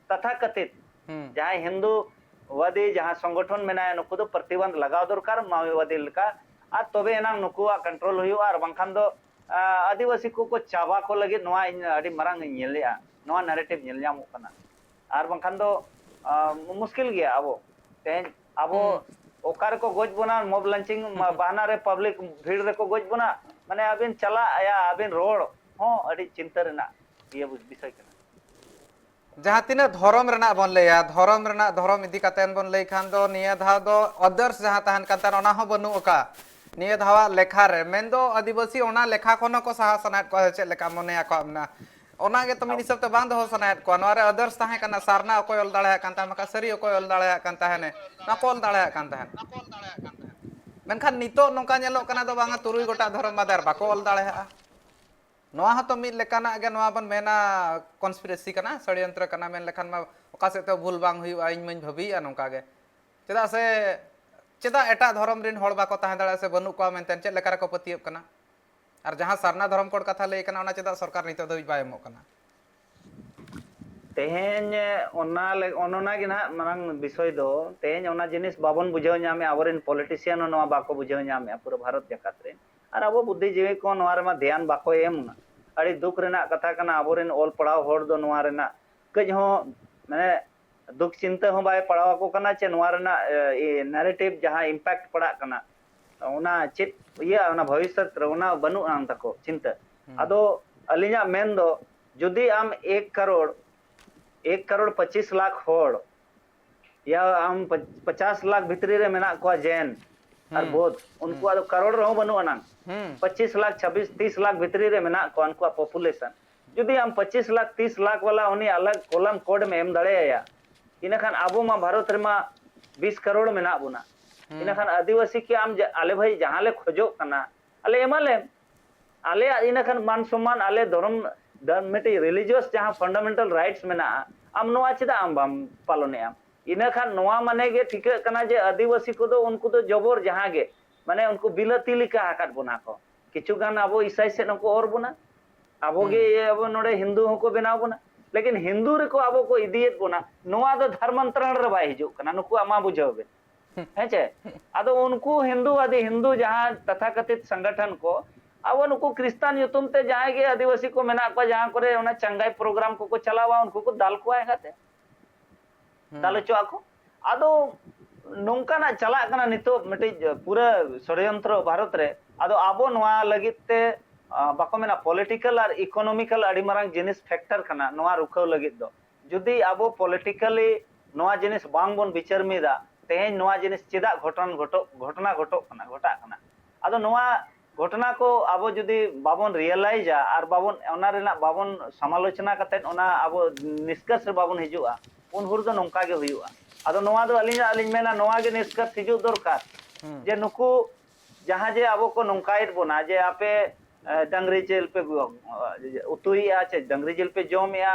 Speaker 4: तथा कथित जहां हिंदूवादी जहां संगठन मेना नुकु दो प्रतिबंध लगाव दरकार माओवादी लेका और तबे एना नुकुआ कंट्रोल हुआ और बांखान दो आदिवासी को चाबा को लगे नोआ अड़ी मरांग नेलेया नोआ नैरेटिव नेल जामो कना और बांखान दो मुश्किल गया अबो तेन अबो ओकार को गोज बना मॉब लंचिंग बहाना रे पब्लिक भीड़ रे को गोज बना माने अबिन चला या अबिन रोड हो अड़ी चिंता रेना ये विषय कना
Speaker 1: जहां तीना धर्म रेना बन लेया धर्म इदी कातेन बन लेई खान दो निया धा दो अदर्स जहां तहन कातार ओना हो बनु ओका निया धावा लेखा रे मेन दो आदिवासी ओना लेखा कोन को सहा सनात को चे लेका मने को amna ओना गे तमिन हिसाब ते बांध हो सनात को नोरे अदर्स ताहे कना सारना को ओल दाळे कांता मका सरी को ओल दाळे कांता हने ना कोल दाळे कांता हन मेनखान नितो नोका नेलो कना दो बांगा तुरुई गोटा धर्म बादर बाको ओल दाळे नोआ हतो मिद लेकाना गे नोआ बन मेना कॉन्स्पिरेसी कना षड्यंत्र कना मेन लेखान मा ओका से तो भूल बांग हुई इन मन भबिया नोका गे चेदा से चेदा एटा धर्म रिन होड़ बाको ताहे दाड़ा से बनु को मेनतेन चे लेका को पतियब कना और जहां सरना धर्म कोड कथा लई कना ओना चेदा सरकार नितो दो बाय एमो कना
Speaker 4: तेहेन ओना गे ना मांग विषय दो तेहेन ओना जिनिस बाबन बुझाव नामे आवरिन पॉलिटिशियन नोआ बाको बुझाव नामे पूरा भारत जकात रे और अब बुद्धिजीवी को नोआ रे मा ध्यान बाको एमना अड़ी दुख रेना कथा कना आवरिन ओल पड़ाव होड़ दो नोआ रेना कज हो माने दुख चिंता हो बाय पड़ाव को कना चे नोआ रेना नैरेटिव जहां इंपैक्ट पड़ा कना ओना चित ये ओना भविष्य ओना बनु आंग तको चिंता अदो अलिया मेन दो जुदी आम 1 करोड़ 25 लाख होड़ या आम 50 लाख भितरी रे मेना को जैन और बौद्ध उनको आदो करोड़ रहो बनु अना 25 लाख 26 30 लाख भितरी रे मेना को उनको पॉपुलेशन जुदी हम 25 लाख 30 लाख वाला उनी अलग कॉलम कोड में एम दड़ेया इना खान आबो मा भारत रे मा 20 करोड़ मेना बुना इना खान आदिवासी के आम आले भाई जहां ले खोजो कना आले एमाले आले इना खान मान सम्मान आले धर्म मेटे रिलीजियस जहां फंडामेंटल राइट्स मेना आम नोआ चेदा आम बाम पालने आम इना खान नोआ माने गे ठीक कना जे आदिवासी को दो उनको तो जबर जहां गे माने उनको बिलती लिका हाकत बना को किछु गान अब ईसाई से नको और बोना अब गे अब नोडे हिंदू होको बनाव बोना लेकिन हिंदू रे को अब को इदियत बोना नोआ दो धर्मांतरण रे बाय हिजु कना नुकु आमा बुझावे हेचे आदो उनको हिंदूवादी हिंदू जहां तथाकथित संगठन को अब उनको क्रिस्तान युतुम ते जहां के आदिवासी को मेना को जहां करे उना चंगाई प्रोग्राम को चलावा उनको को दाल को आएगा ते दाल चो आको आदो नौका ना चला कना नितो मिटे पूरा षड्यंत्र भारत रे आदो आबो नोआ लगित ते बाको मेना पॉलिटिकल और इकोनॉमिकल अड़ी मारंग जिनिस फैक्टर कना नोआ रुखाव लगित दो जुदी आबो पॉलिटिकली नोआ जिनिस बांग बोन विचार मिदा तेहेन नोआ जिनिस चिदा घटना घटो कना घटा कना आदो नोआ घटना को आबो जुदी बाबन रियलाइजा और बाबन ओना रेना बाबन समालोचना कते ओना आबो निष्कर्ष बाबन हिजुआ उन हुर दो नोंका गे हुयुआ आदो नोआ दो अलिंग मेना नोआ गे निष्कर्ष हिजु दरकार जे नुकु जहां जे आबो को नोंकाइत बोना जे आपे डंगरी जेल पे उतुइया चे डंगरी जेल पे जमया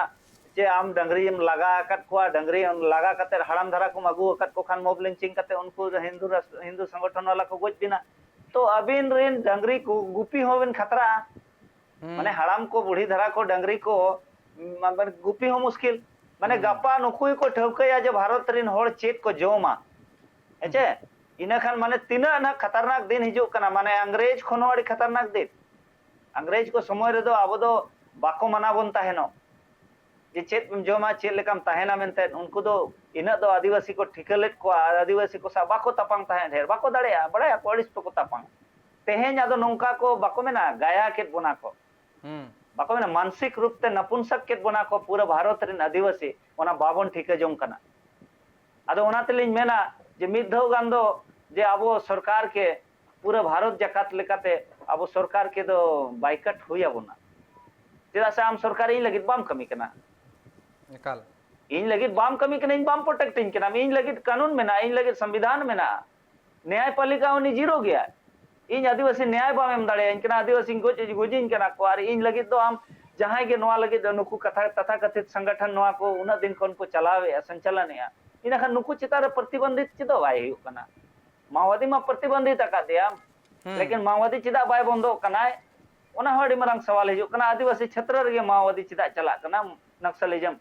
Speaker 4: जे आम डंगरी लगा कत को डंगरी लगा कते हड़ाम धरा को अगु कत को खान मोब लिंचिंग कते उनको हिंदू संगठन वाला को गोज बिना तो अबिन रेन डंगरी को गुपी होबिन खतरा माने हड़ाम को बूढ़ी धरा को डंगरी को माने गुपी हो मुश्किल माने गप्पा नुकुई को ठौकया जे भारत रेन होड़ चेत को जोमा हेचे इना खान माने तिना ना खतरनाक दिन हिजु कना माने अंग्रेज खनो अड़ी खतरनाक दिन अंग्रेज को समय रे दो आबो दो बाको मना बोन ताहेनो जे चेत जोमा चेत लेकाम ताहेना मेनते उनको दो इना दो आदिवासी को ठिकलेट को आदिवासी को सा बाको तपांग ताहे ढेर बाको दाड़ेया बड़ा पुलिस पे को तपांग तेहेन आदो नौका को बाको मेना गाया केट बोना को बाको मेना मानसिक रूप ते नपुंसक केट बोना को पूरा भारत रेन आदिवासी ओना बाबन ठिका जों कना आदो ओना तेलिन मेना जे मिद धौ गान दो जे आबो सरकार के पूरा भारत जकात लेकाते आबो सरकार के दो बाइकट हुया बोना चेदा से आम सरकार इन लगित बाम कमी कना
Speaker 1: निकाल
Speaker 4: इन लगित बाम कमी कना इन बाम प्रोटेक्टिंग कना इन लगित कानून में ना इन लगित संविधान में ना न्यायपालिका उनी जीरो गया इन आदिवासी न्याय बाम एम दाड़े इनकना आदिवासी गोजिन कना को और इन लगित दो आम जहां के नोआ लगित नुकु कथा तथा कथित संगठन नोआ को उना दिन कोन को चलावे संचालन या इना खान नुकु चितार प्रतिबंधित चिदो बाय हुयो कना माओवादी मा प्रतिबंधित का दिया लेकिन माओवादी चिदा बाय बंदो कना ओना हड़ी मरंग सवाल हिजु कना आदिवासी क्षेत्र रे माओवादी चिदा चला कना नक्सलिज्म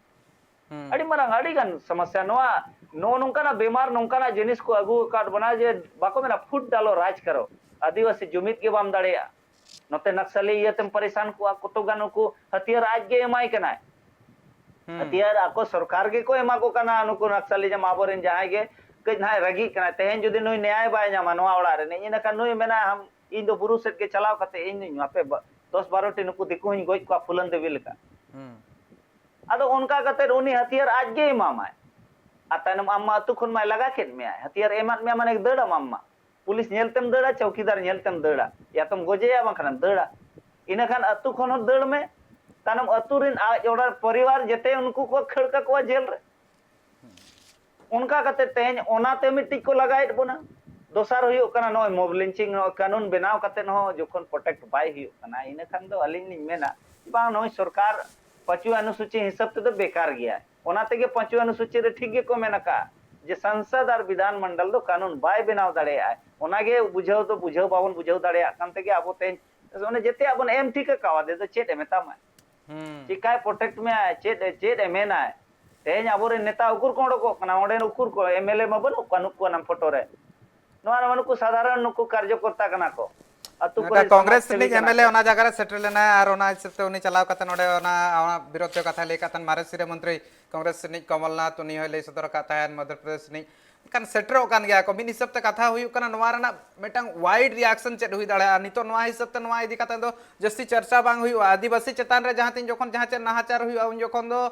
Speaker 4: अड़ी मरंग अड़ी गन समस्या नोआ नो नोंकाना बेमार नोंकाना जिनिस को अगु काट बना जे बाको मेना फुट डालो राज करो आदिवासी जुमित के बाम दाड़ेया नोते नक्सली ये तुम परेशान को कुतो गानो को हथियार आज गे एमाई कना हथियार आको सरकार के को एमा को कना नुको नक्सलिज्म आबोरेन जाय गे कज ना रगी कना तेहेन जुदी नुई न्याय बाय न्यामा नोआ ओड़ा रे ने इना का नुई मेना हम इन दो बुरु सेट के चलाव कते इन आपे 10-12 टी नुकु दिकु हिन गोज को फुलन देवी लेका आदो उनका कते उनी हथियार आज गे मामाय आतानम अम्मा अतु खन माय लगा केन में हथियार एमान में माने दड़ा अम्मा पुलिस नेलतेम दड़ा चौकीदार नेलतेम दड़ा या तुम गोजेया बखन दड़ा इना खान अतु खन दड़ में तानम अतु रिन ओड़ा परिवार जते उनको को खड़का को जेल रे उनका कते तेन ओनाते मिट्टी को लगाइट बोना दोसार हुयो कना नो मोब लिंचिंग नो कानून बनाव कते नो जोखन प्रोटेक्ट बाय हुयो कना इना खान दो अलिन नि मेना बा नो सरकार 5 अनुसूची हिसाब ते तो बेकार गया ओनाते के 5 अनुसूची रे ठीक गे को मेना का जे संसद और विधान मंडल दो कानून बाय बनाव दाड़े आय ओनागे बुझाव तो बुझाव बाबन बुझाव दाड़े कानते के आबो तेन ओने जेते आबन एम ठीक कावा दे तो चेत एमेता मा चिकाय प्रोटेक्ट में आय चेत एमेना आय तेन आबोरे नेता उकुर कोडो को कना ओडे उकुर को एमएलए मा बनु कानु को नाम फोटो रे नोआ मनु को साधारण नुकु कार्यकर्ता कना को अतु को
Speaker 1: कांग्रेस नि एमएलए ओना जगह रे सेटल लेना और ओना हिसाब उनी चलाव कतन ओडे ओना विरोध कथा ले कतन मारेसिरे मंत्री कांग्रेस नि कमलनाथ उनी होले सदर कथा मध्य प्रदेश नि kan setro kan gya ko min hisab te katha huyu kana noa rena metang wide reaction chet hui dare nito noa hisab te noa idi kata do jasti charcha bang huyu adivasi chetan re jahan tin jokhon jahan che nahachar huyu un jokhon do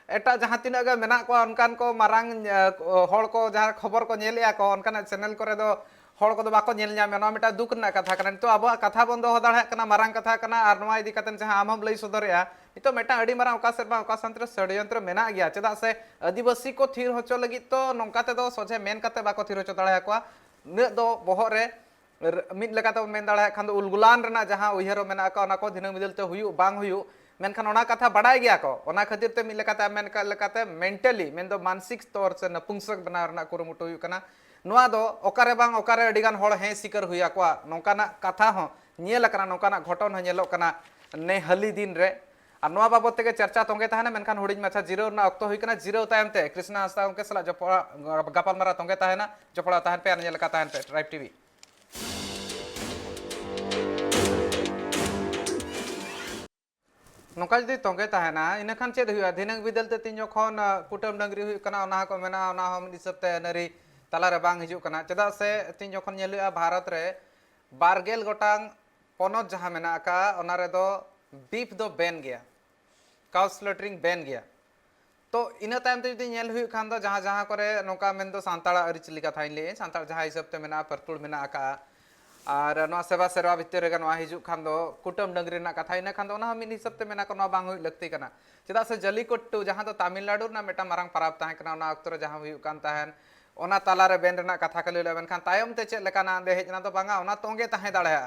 Speaker 1: eta jahan tinaga ga mena ko onkan ko marang hor ko jahan khobor ko nyelya ko onkan channel kore do hor ko do bako nyel nyame noa meta duk na katha kana to abo katha bondo hodar kana marang katha kana ar noa idi katen jahan amam lei sodorya itu metang adi marang oka serba oka santra षड्यंत्र मेना गया चेदा से आदिवासी को थीर होचो लगी तो नोंकाते दो सोचे मेन काते बाको थीर होचो दाड़ा को न दो बोहर रे मिद लेकाते मेन दाड़ा खान दो उलगुलान रना जहां उयहरो मेना का ओना को दिन मिदलते हुयु बांग हुयु मेनखान ओना कथा बड़ाय गया को ओना खातिर ते मिद लेकाते मेन का लेकाते मेंटली मेन दो मानसिक तौर से नपुंसक बना रना कुरुमुटु हुयु कना नोआ दो ओकारे बांग ओकारे अडिगान होड़ हे सिकर हुया को नोंकाना कथा हो nyel kana nongkana ghoton ho nyelok kana ne hali din re ar noa babot tege charcha tonge tahana menkan huding macha jiro na okto hui kana jiro tayam te Krishna Hasda onke sala jopora gapal mara tonge tahana jopora tahan pe ar nyel ka tahan pe Tribe TV nongka jodi tonge tahana ina khan ched huya dhinang bidal te tin jokhon kutam dangri hui kana ona ko mena ona ho mid hisab te nari talare bang hijuk kana cheda se tin jokhon nyelua bharat re 12 gotang ponot jaha mena ka ona re do beef do ban gaya cow slaughtering ban gaya तो इन तायम ते जदि नेल हुई खान दो जहां जहां करे नोका मेन दो सांताड़ा अरिचली कथा ले सांताड़ जहां हिसाब ते मेना परतुड़ मेना का और नोआ सेवा सेवा भितर रे नोआ हिजु खान दो कुटुम डंगरी ना कथा इन खान दो ना मिन हिसाब ते मेना को नोआ बांग हुई लगती कना चेदा से जलीकोट्टू जहां तो तमिलनाडु ना मेटा मारंग पराब ताहे कना ना अक्तर जहां हुई कान ताहेन ओना ताला रे बेन रेना कथा कले लेबन खान तायम ते चेद लेकाना दे हेजना तो बांगा ओना तोंगे ताहे दाड़ेया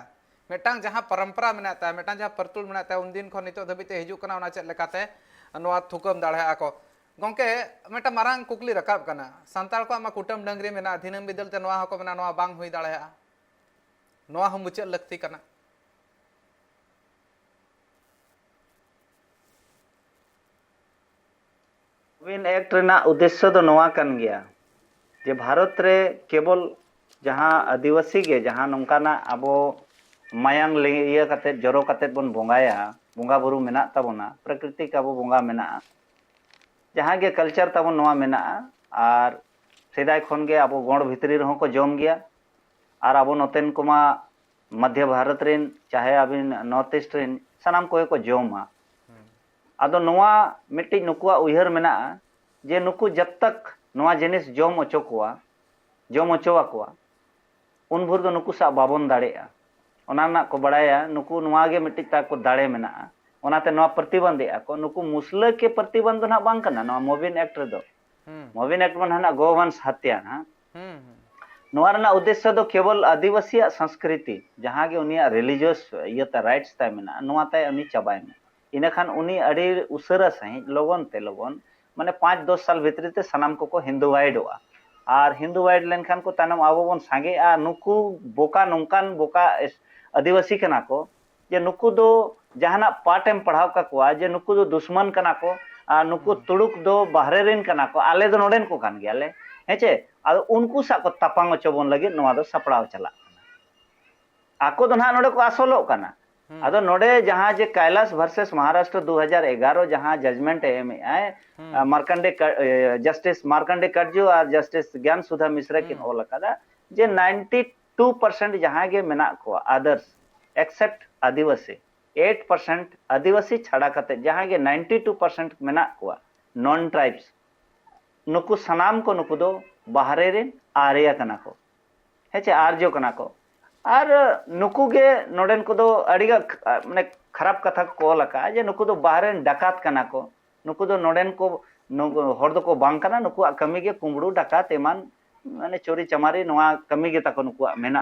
Speaker 1: मेटांग जहां परंपरा मेना ता मेटांग जहां परतुड़ मेना ता उन दिन खन नितो धबिते हिजु कना ओना चेद लेकाते नोआ थुकम दाड़ेया को गोंके मेटा मारंग कुकली रकाब कना संताल को आमा कुटुम डंगरी मेना दिनम बिदल ते नोआ हको मेना नोआ बांग हुई दाड़ेया नोआ हम मुचेद लगती कना
Speaker 4: मोबिन एक्ट रेना उद्देश्य दो नोआ कन गया जे भारत रे केवल जहां आदिवासी गे जहां नोंकाना अबो मायांग इया कते जरो कते बन बोंगाया बोंगा बुरु मेना ताबोना प्रकृति का अबो बोंगा मेना जहां गे कल्चर ताबो नोआ मेना आर सेदाय खन गे अबो गण भितरी रहो को जम गया आर अबो नोतेन कोमा मध्य भारत रेन चाहे अबिन नॉर्थ ईस्ट रेन सनाम को जमा आदो नोआ मिट्टी नुकुआ उहर मेना जे नुकु जब तक नोआ जिनिस जम ओचोवा कोआ उन भुर दो नुकु सा बाबन दाड़ेया ओना ना को बड़ाया नुकु नोआ गे मिट्टी ता को दाड़े मेना ओनाते नोआ प्रतिबंधेया को नुकु मुसला के प्रतिबंध ना बांग कना नोआ मोबिन एक्ट रे दो मोबिन एक्ट मन हना गोवंश हत्या ना नोआ रना उद्देश्य दो केवल आदिवासी संस्कृति जहां गे उनिया रिलीजियस इयता राइट्स ता मेना नोआ ताय उनी चाबाय में इना खान उनी अड़ी उसरा सही लगन माने 5-10 साल भितरी ते सनाम को हिंदुवाइडोआ और हिंदुवाइड लेन खान को तानम आबो बन सांगे आ नुकु बोका नोंकान बोका आदिवासी कना को जे नुकु दो जहाना पाटेम पढ़ाव का कोआ जे नुकु दो दुश्मन कना को आ नुकु तुड़ुक दो बाहरे रेन कना को आले दो नोडेन को कान गयाले हेचे आदो उनको सा को तपांग चबन लगे नोआ दो सपड़ाव चला आको दो ना नोडे को आसोलो कना आदो नोडे जहां जे कैलाश वर्सेस महाराष्ट्र 2011 जहां जजमेंट एम आए मार्कंडे जस्टिस मार्कंडे कटजू और जस्टिस ज्ञान सुधा मिश्रा किन ओल कदा जे 92% जहां गे मेना को अदर्स एक्सेप्ट आदिवासी 8% आदिवासी छाड़ा कते जहां गे 92% मेना को नॉन ट्राइब्स नुकु सनाम को नुकु दो बाहरे रेन आर्या कना को हेचे आर्जो कना को और नुकु गे नोडेन को दो अड़ीगा माने खराब कथा को लका जे नुकु दो बाहरेन डाकात कना को नुकु दो नोडेन को हर दो को बांग कना नुकु कमी गे कुंबड़ू डाकात एमान माने चोरी चमारी नोआ कमी गे ताको नुकु मेना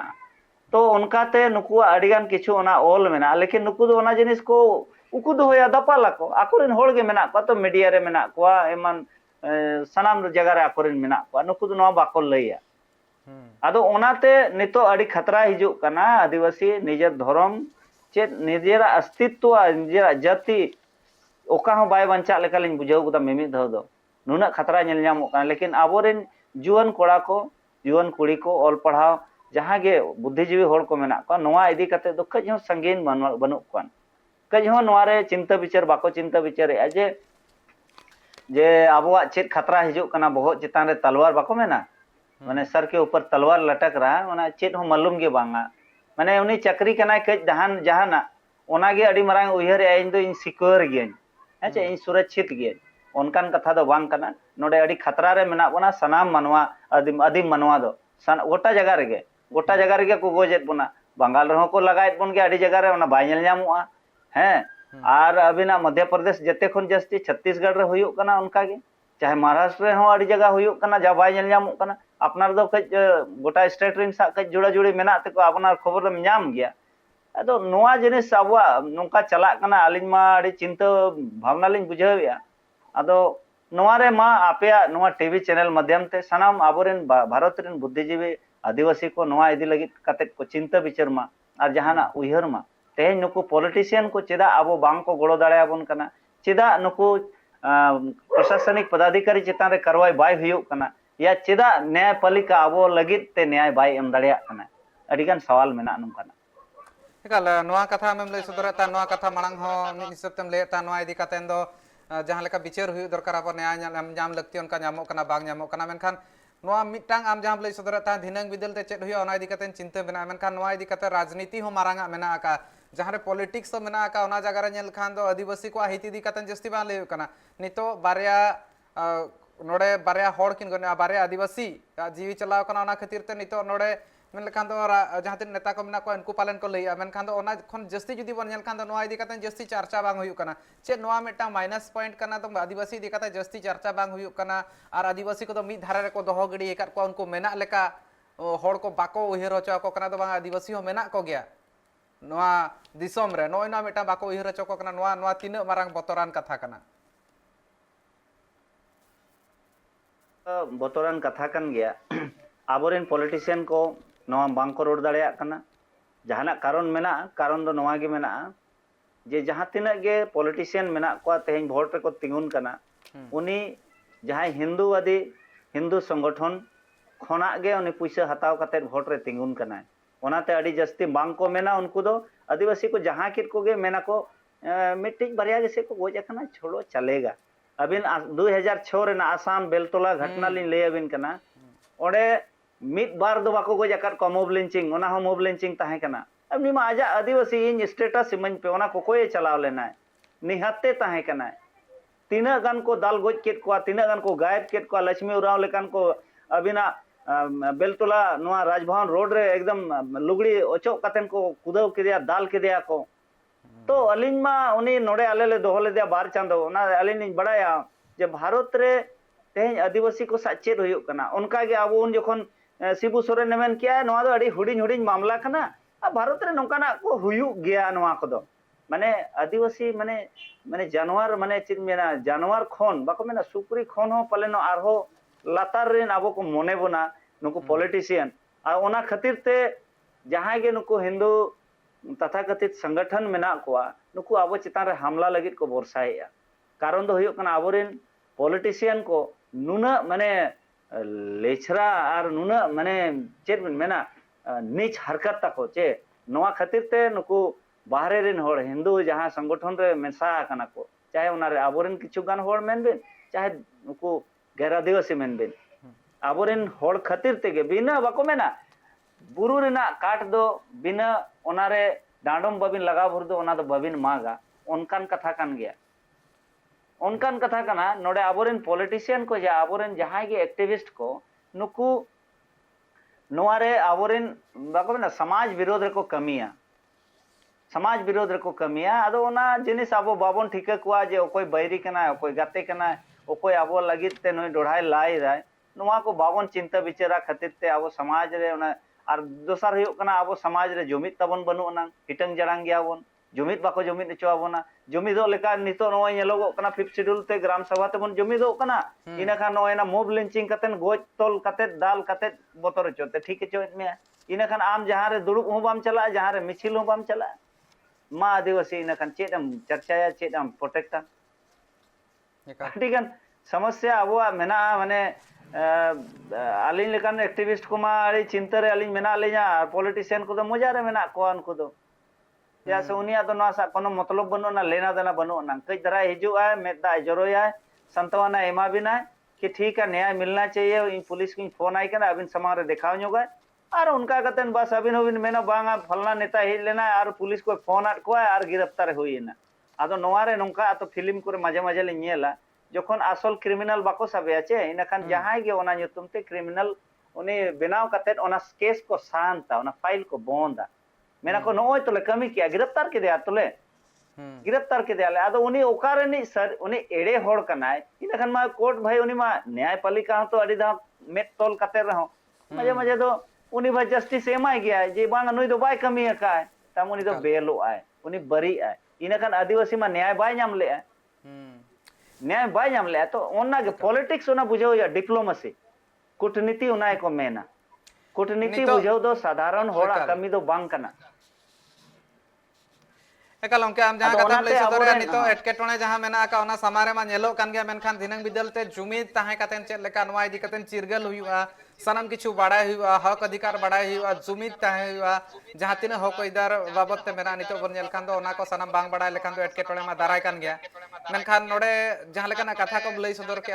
Speaker 4: तो उनकाते नुकु अड़ीगान किछु ओना ओल मेना लेकिन नुकु दो ओना जिनिस को उकु दो होया दपाला को आकोरेन होड़ गे मेना को तो मीडिया रे मेना को एमान सनाम जगह रे आकोरेन मेना को नुकु दो नोआ बाको लैया आदो ओनाते नितो अड़ी खतरा हिजु कना आदिवासी निजर धर्म चे निजेरा अस्तित्व निजेरा जाति ओका हो बाय बंचा लेकालिन बुझाव गुदा मिमि धो दो नुना खतरा नेल ᱧᱟᱢᱚᱜ कना लेकिन आबोरेन जुवन कोड़ा को जुवन कुड़ी को ऑल पढ़ाव जहां गे बुद्धिजीवी होड़ को मेना को नोआ इदी कते दो कज हो संगीन बनु कोन कज हो नोआ रे चिंता विचार बाको चिंता विचार जे आबोआ चेत खतरा हिजु कना बहुत चितान रे तलवार बाको मेना माने सर के ऊपर तलवार लटक रहा ओना चेत हो मालूम गे बांगा माने उनी चक्री कनाय कज दहान जहाना ओना गे अड़ी मरांग उहर इन दो इन सिक्योर गेन हेचे इन सुरक्षित गे ओनकान कथा दो बांग कना नोडे अड़ी खतरा रे मेना बोना सनाम मानवा आदिम मानवा दो गोटा जगह रे को गोजेत बोना बंगाल रहो को लगायत बोन गे अड़ी जगह रे ओना बाय नेल ᱧᱟᱢᱚᱜᱼᱟ हैं और अबिना मध्य प्रदेश जते खन जस्ती छत्तीसगढ़ रे हुयुक कना उनका गे चाहे महाराष्ट्र रे हो अड़ी जगह हुयुक कना जा बाय नेल ᱧᱟᱢᱚᱜ कना अपनार दो कज गोटा स्टेट रेन सा कज जुड़ा जुड़ी मेना ते को अपनार खबर में ᱧᱟᱢ गया अदो नोआ जिनिस आबवा नोका चला कना अलिन मा अड़ी चिंता भावना लिन बुझाविया अदो नोआ रे मा आपेया नोआ टीवी चैनल माध्यम ते सनाम आबोरेन भारत रेन बुद्धिजीवी आदिवासी को नोआ इदी लगी कते को चिंता विचार मा और जहाना उयहर मा तेज नुकु पॉलिटिशियन को चेदा अब बांग को गड़ो दाड़ेयाबोन कना चेदा नुकु प्रशासनिक पदाधिकारी चितान रे कार्रवाई बाय हुयुग कना या चेदा न्यायपालिका अब लगित ते न्याय बाय एम दाड़ेया कना अडिगान सवाल मेना नंकाना
Speaker 1: एकाल नोआ कथा आमेम लई सदरता नोआ कथा मांग हो मिद हिसाब तेम लेता नोआ इदी कातेन दो जहां लेका बिचार हुयुग दरकार अब न्याय जाम लगती उनका जामो कना बांग जामो कना मेनखान नोआ मिटांग आम जहां लई सदरता धिनंग बिदल ते चेद हुयुग ओना इदी कातेन चिंता मेना मेनखान नोआ इदी काते राजनीति हो मारांगा मेना का जहां रे पॉलिटिक्स तो मेना का ओना जगह रे नेल खान दो आदिवासी को हित इदी कातेन जस्ती बा लई कना नितो बारया नोडे बारया होड़ किन गने बारया आदिवासी जीवी चलाव कना ओना खातिर ते नितो नोडे मेन लेखान दो जहां तीन नेता को मेना को उनको पालन को लई मेनखान दो ओना खन जस्ती जुदी बन नेल खान दो नोआ इदी कातेन जस्ती चर्चा बांग हुयुग कना चे नोआ मेटा माइनस पॉइंट कना तो आदिवासी इदी काते जस्ती चर्चा बांग हुयुग कना और आदिवासी को तो मिद धारे रे को दोहो गडी एकात को उनको मेना लेका होड़ को बाको उहिर होचो को कना तो बांग आदिवासी हो मेना को गया नोआ दिसोम रे नोय ना मेटा बाको उहिर होचो को कना नोआ नोआ तीन मारंग बतरान कथा कना
Speaker 4: बतरान कथा कन गया आबोरेन पॉलिटिशियन को नोआ बांग को रोड दाड़ेया कना जहाना कारण मेना कारण दो नोआ गे मेना जे जहां तिना गे पॉलिटिशियन मेना को तेहन वोट रे को तिंगुन कना उनी जहां हिंदूवादी हिंदू संगठन खोना गे उनी पैसा हताव कते वोट रे तिंगुन कना ओनाते अड़ी जस्ती बांग को मेना उनको दो आदिवासी को जहां कित को गे मेना को मिट्टी बारिया जैसे को गोज कना छोड़ो चलेगा अबिन 2006 रे ना आसाम बेलतोला घटना लिन ले अबिन कना ओडे मिड बार दो बाको गोज अकात को मोब लिंचिंग ओना हो मोब लिंचिंग ताहे कना अब निमा आजा आदिवासी इन स्टेटस मन पे ओना को कोई चलाव लेना निहत्ते ताहे कना तीना गन को दाल गोज केत को तीना गन को गायब केत को लक्ष्मी उराव लेकान को अबिना बेलतोला नोआ राजभवन रोड रे एकदम लुगड़ी ओचो कतेन को कुदाव केदिया दाल केदिया को तो अलिन मा उनी नोडे आले ले दोहले दिया बार चांदो ओना अलिन बड़ाया जे भारत रे तेज आदिवासी को साचेत हुयुग कना उनका गे अब उन जखन शिबू सोरेन ने मेन किया नोआ दो अड़ी हुडिन हुडिन मामला कना भारत रे नोकाना को हुयुग गया नोआ को दो माने आदिवासी माने माने जानवर माने चित मेना जानवर खोन बाको मेना सुकुरी खोन हो पलेनो आरहो लातार रेन आबो को मोने बोना नुको पॉलिटिशियन आ ओना खातिर ते जहां गे नुको हिंदू तथाकथित संगठन मेना कोआ नुको आबो चितान रे हमला लगित को बरसाया कारण दो हुयुग कना आबोरेन पॉलिटिशियन को नुना माने लेछरा और नुना माने चेत मेना नीच हरकत तको चे नोआ खातिर ते नुको बाहरे रेन होड़ हिंदू जहां संगठन रे मेसा कना को चाहे ओना रे आबोरेन किछु गान होड़ मेनबेन चाहे नुको गैर आदिवासी मेनबेन आबोरेन होड़ खातिर तेगे बिना बाको मेना बुरु रेना काट दो बिना ओना रे डांडम बाबिन लगा भर दो ओना दो बाबिन मागा उनकान कथा कान गया उनकान कथा कना नोडे आबोरेन पॉलिटिशियन को जा आबोरेन जहां गे एक्टिविस्ट को नुकु नोआरे आबोरेन बाको मेना समाज विरोध रे को कमिया समाज विरोध रे को कमिया आदो ओना जिनिस आबो बाबोन ठिका कुआ जे ओकोय बैरी कना ओकोय गाते कना ओकोय आबो लगित ते नोय डोढ़ाय लाई राय नोआ को बाबोन चिंता विचारा खातिर ते आबो समाज रे ओना और दोसर हुयुग कना आबो समाज रे जुमित तबन बनु ना हिटंग जड़ांग गयाबोन जुमित बाको जुमित चोआबोना जुमिदो लेका नितो नोय नेलोगो कना 5th शेड्यूल ते ग्राम सभा तेबन जुमिदो कना इना खान नोय ना मोब लिंचिंग कतेन गोज तोल कते दाल कते बोतर चोते ठीक चोत में इना खान आम जहां रे दुड़ुब हो बाम चला जहां रे मिছিল हो बाम चला मा आदिवासी इना खान चेदम चर्चाया चेदम प्रोटेक्टा ठीक समस्या अब मेना माने अलिन लेकान एक्टिविस्ट को मा अड़ी चिंता रे अलिन मेना लेजा पॉलिटिशियन को तो मजा रे मेना को उनको तो या से उनिया तो ना सा कोनो मतलब बनो ना लेना देना बनो ना कई तरह हिजु है मेदा जरोया संतवाना एमा बिना कि ठीक है न्याय मिलना चाहिए इन पुलिस की फोन आई के अबिन समाज रे दिखाव जोगा और उनका कतन बस अबिन होबिन मेना बांगा फलना नेता ही लेना और पुलिस को फोन आट को और गिरफ्तार हुई ना आदो नोवारे नोंका तो फिल्म को मजे मजे ले नेला जखन आसल क्रिमिनल बाको साबे आचे इनखान जहां गे ओना nyutumते क्रिमिनल उनी बनाव कते ओना केस को शांता ओना फाइल को बोंदा मेना को नोय तोले कमी किया गिरफ्तार के दिया तोले गिरफ्तार के दिया आदो उनी ओकारे नि सर उनी एड़े होड़ कनाय इनखान मा कोर्ट भाई उनी मा न्यायपालिका तो अडी दा मेट तोल कते रहो मजे मजे दो उनी भा जस्टिस एमाय गया जे बांग नुई दो बाय कमी अकाय तम उनी दो बेलो आय उनी बरी आय इनखान आदिवासी मा न्याय बाय नाम ले न्याय बाय नाम ले तो ओना के पॉलिटिक्स ओना बुझो या डिप्लोमेसी कूटनीति ओना को मेना कूटनीति बुझो दो साधारण होड़ा कमी दो बांग कना
Speaker 1: एकाल ओंके आम जहां
Speaker 4: Ado
Speaker 1: कथा
Speaker 4: onate
Speaker 1: लई सदरे
Speaker 4: aboren,
Speaker 1: नितो एटकेटोणे जहां मेना का ओना समारे मा नेलो कान गया मेनखान दिनंग बिदल ते जुमिद ताहे कातेन चेक लेका नवा इदी कातेन चिरगल हुआ सनम किछु बाड़ाय हुआ हक अधिकार बाड़ाय हुआ जुमिद ताहे हुआ जहां तिना हक इदार बाबत ते मेना नितो बन नेल खान दो ओना को सनम बांग बाड़ाय लेखान दो एटकेटोणे मा दाराय कान गया मेनखान नोडे जहां लेकाना कथा को लई सदर के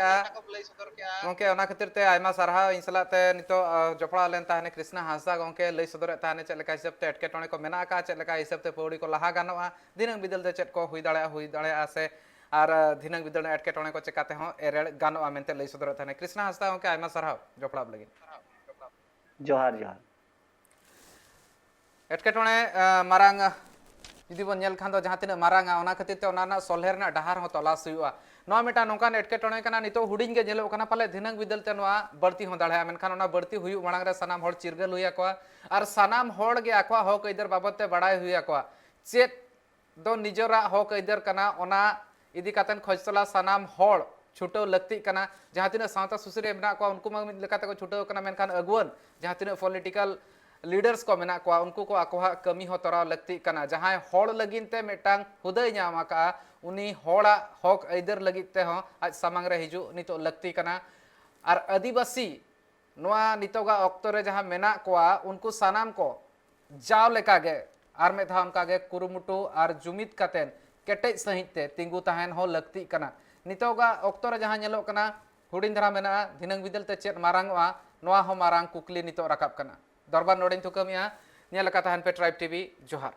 Speaker 1: गोंके ओना खातिर ते आयमा सारहा इंसला ते नितो जपड़ा लेन ताहने कृष्णा हांसदा गोंके लई सदर ताहने चेक लेका हिसाब ते एटकेटोणे को मेना का चेक लेका हिसाब ते पौड़ी को लहा गानोआ दिनंग बिदल ते चेक को हुई दाड़ा से और दिनंग बिदल एटकेटोणे को चेकाते हो एरेड़ गानोआ मेनते लई सदर ताहने कृष्णा हांसदा गोंके आयमा सारहा जपड़ा लगी
Speaker 4: जोहार जोहार
Speaker 1: एटकेटोणे मारांग जुदी बन नेल खान दो जहां तिना मारांगा ओना खातिर ते ओना ना सोल्हेर ना डहार हो तलाश हुआ नोआ मिटा नोकान एटकेटोणे कना नितो हुडिंग गे जेलो कना पाले दिनंग बिदल ते नोआ बढ़ती हो दाड़ा मेनखान ओना बढ़ती हुई मांग रे सनाम होड़ चिरगल हुई आकवा और सनाम होड़ गे आकवा हक इधर बाबत ते बड़ाय हुई आकवा चेत दो निजरा हक इधर कना ओना इदी कातन खोजतला सनाम होड़ छुटो लगती कना जहां तिना सावता सुसरे मेना को उनको मा मिद लेकाते को छुटो कना मेनखान अगुवन जहां तिना पॉलिटिकल लीडर्स को मेना को उनको को आकोहा कमी हो तोरा लगती कना जहां होड़ लगिन ते मेटांग हुदय ᱧᱟᱢ का उनी होड़ा हक इधर लगित ते हो आज सामांग रे हिजु नितो लगती कना और आदिवासी नोआ नितोगा ऑक्टो रे जहां मेना कोआ उनको सनाम को जाव लेका गे आर में था उनका गे कुरुमुटु और जुमित कातेन केटे सहित ते तिंगु ताहन हो लगती कना नितोगा ऑक्टो रे जहां नेलो कना हुडिन धरा मेना दिनंग बिदल ते चेत मारांगवा नोआ हो मारांग कुकली नितो राकाब कना दरबार नोडिन थुकमिया नेल का ताहन पे ट्राइब टीवी जोहार।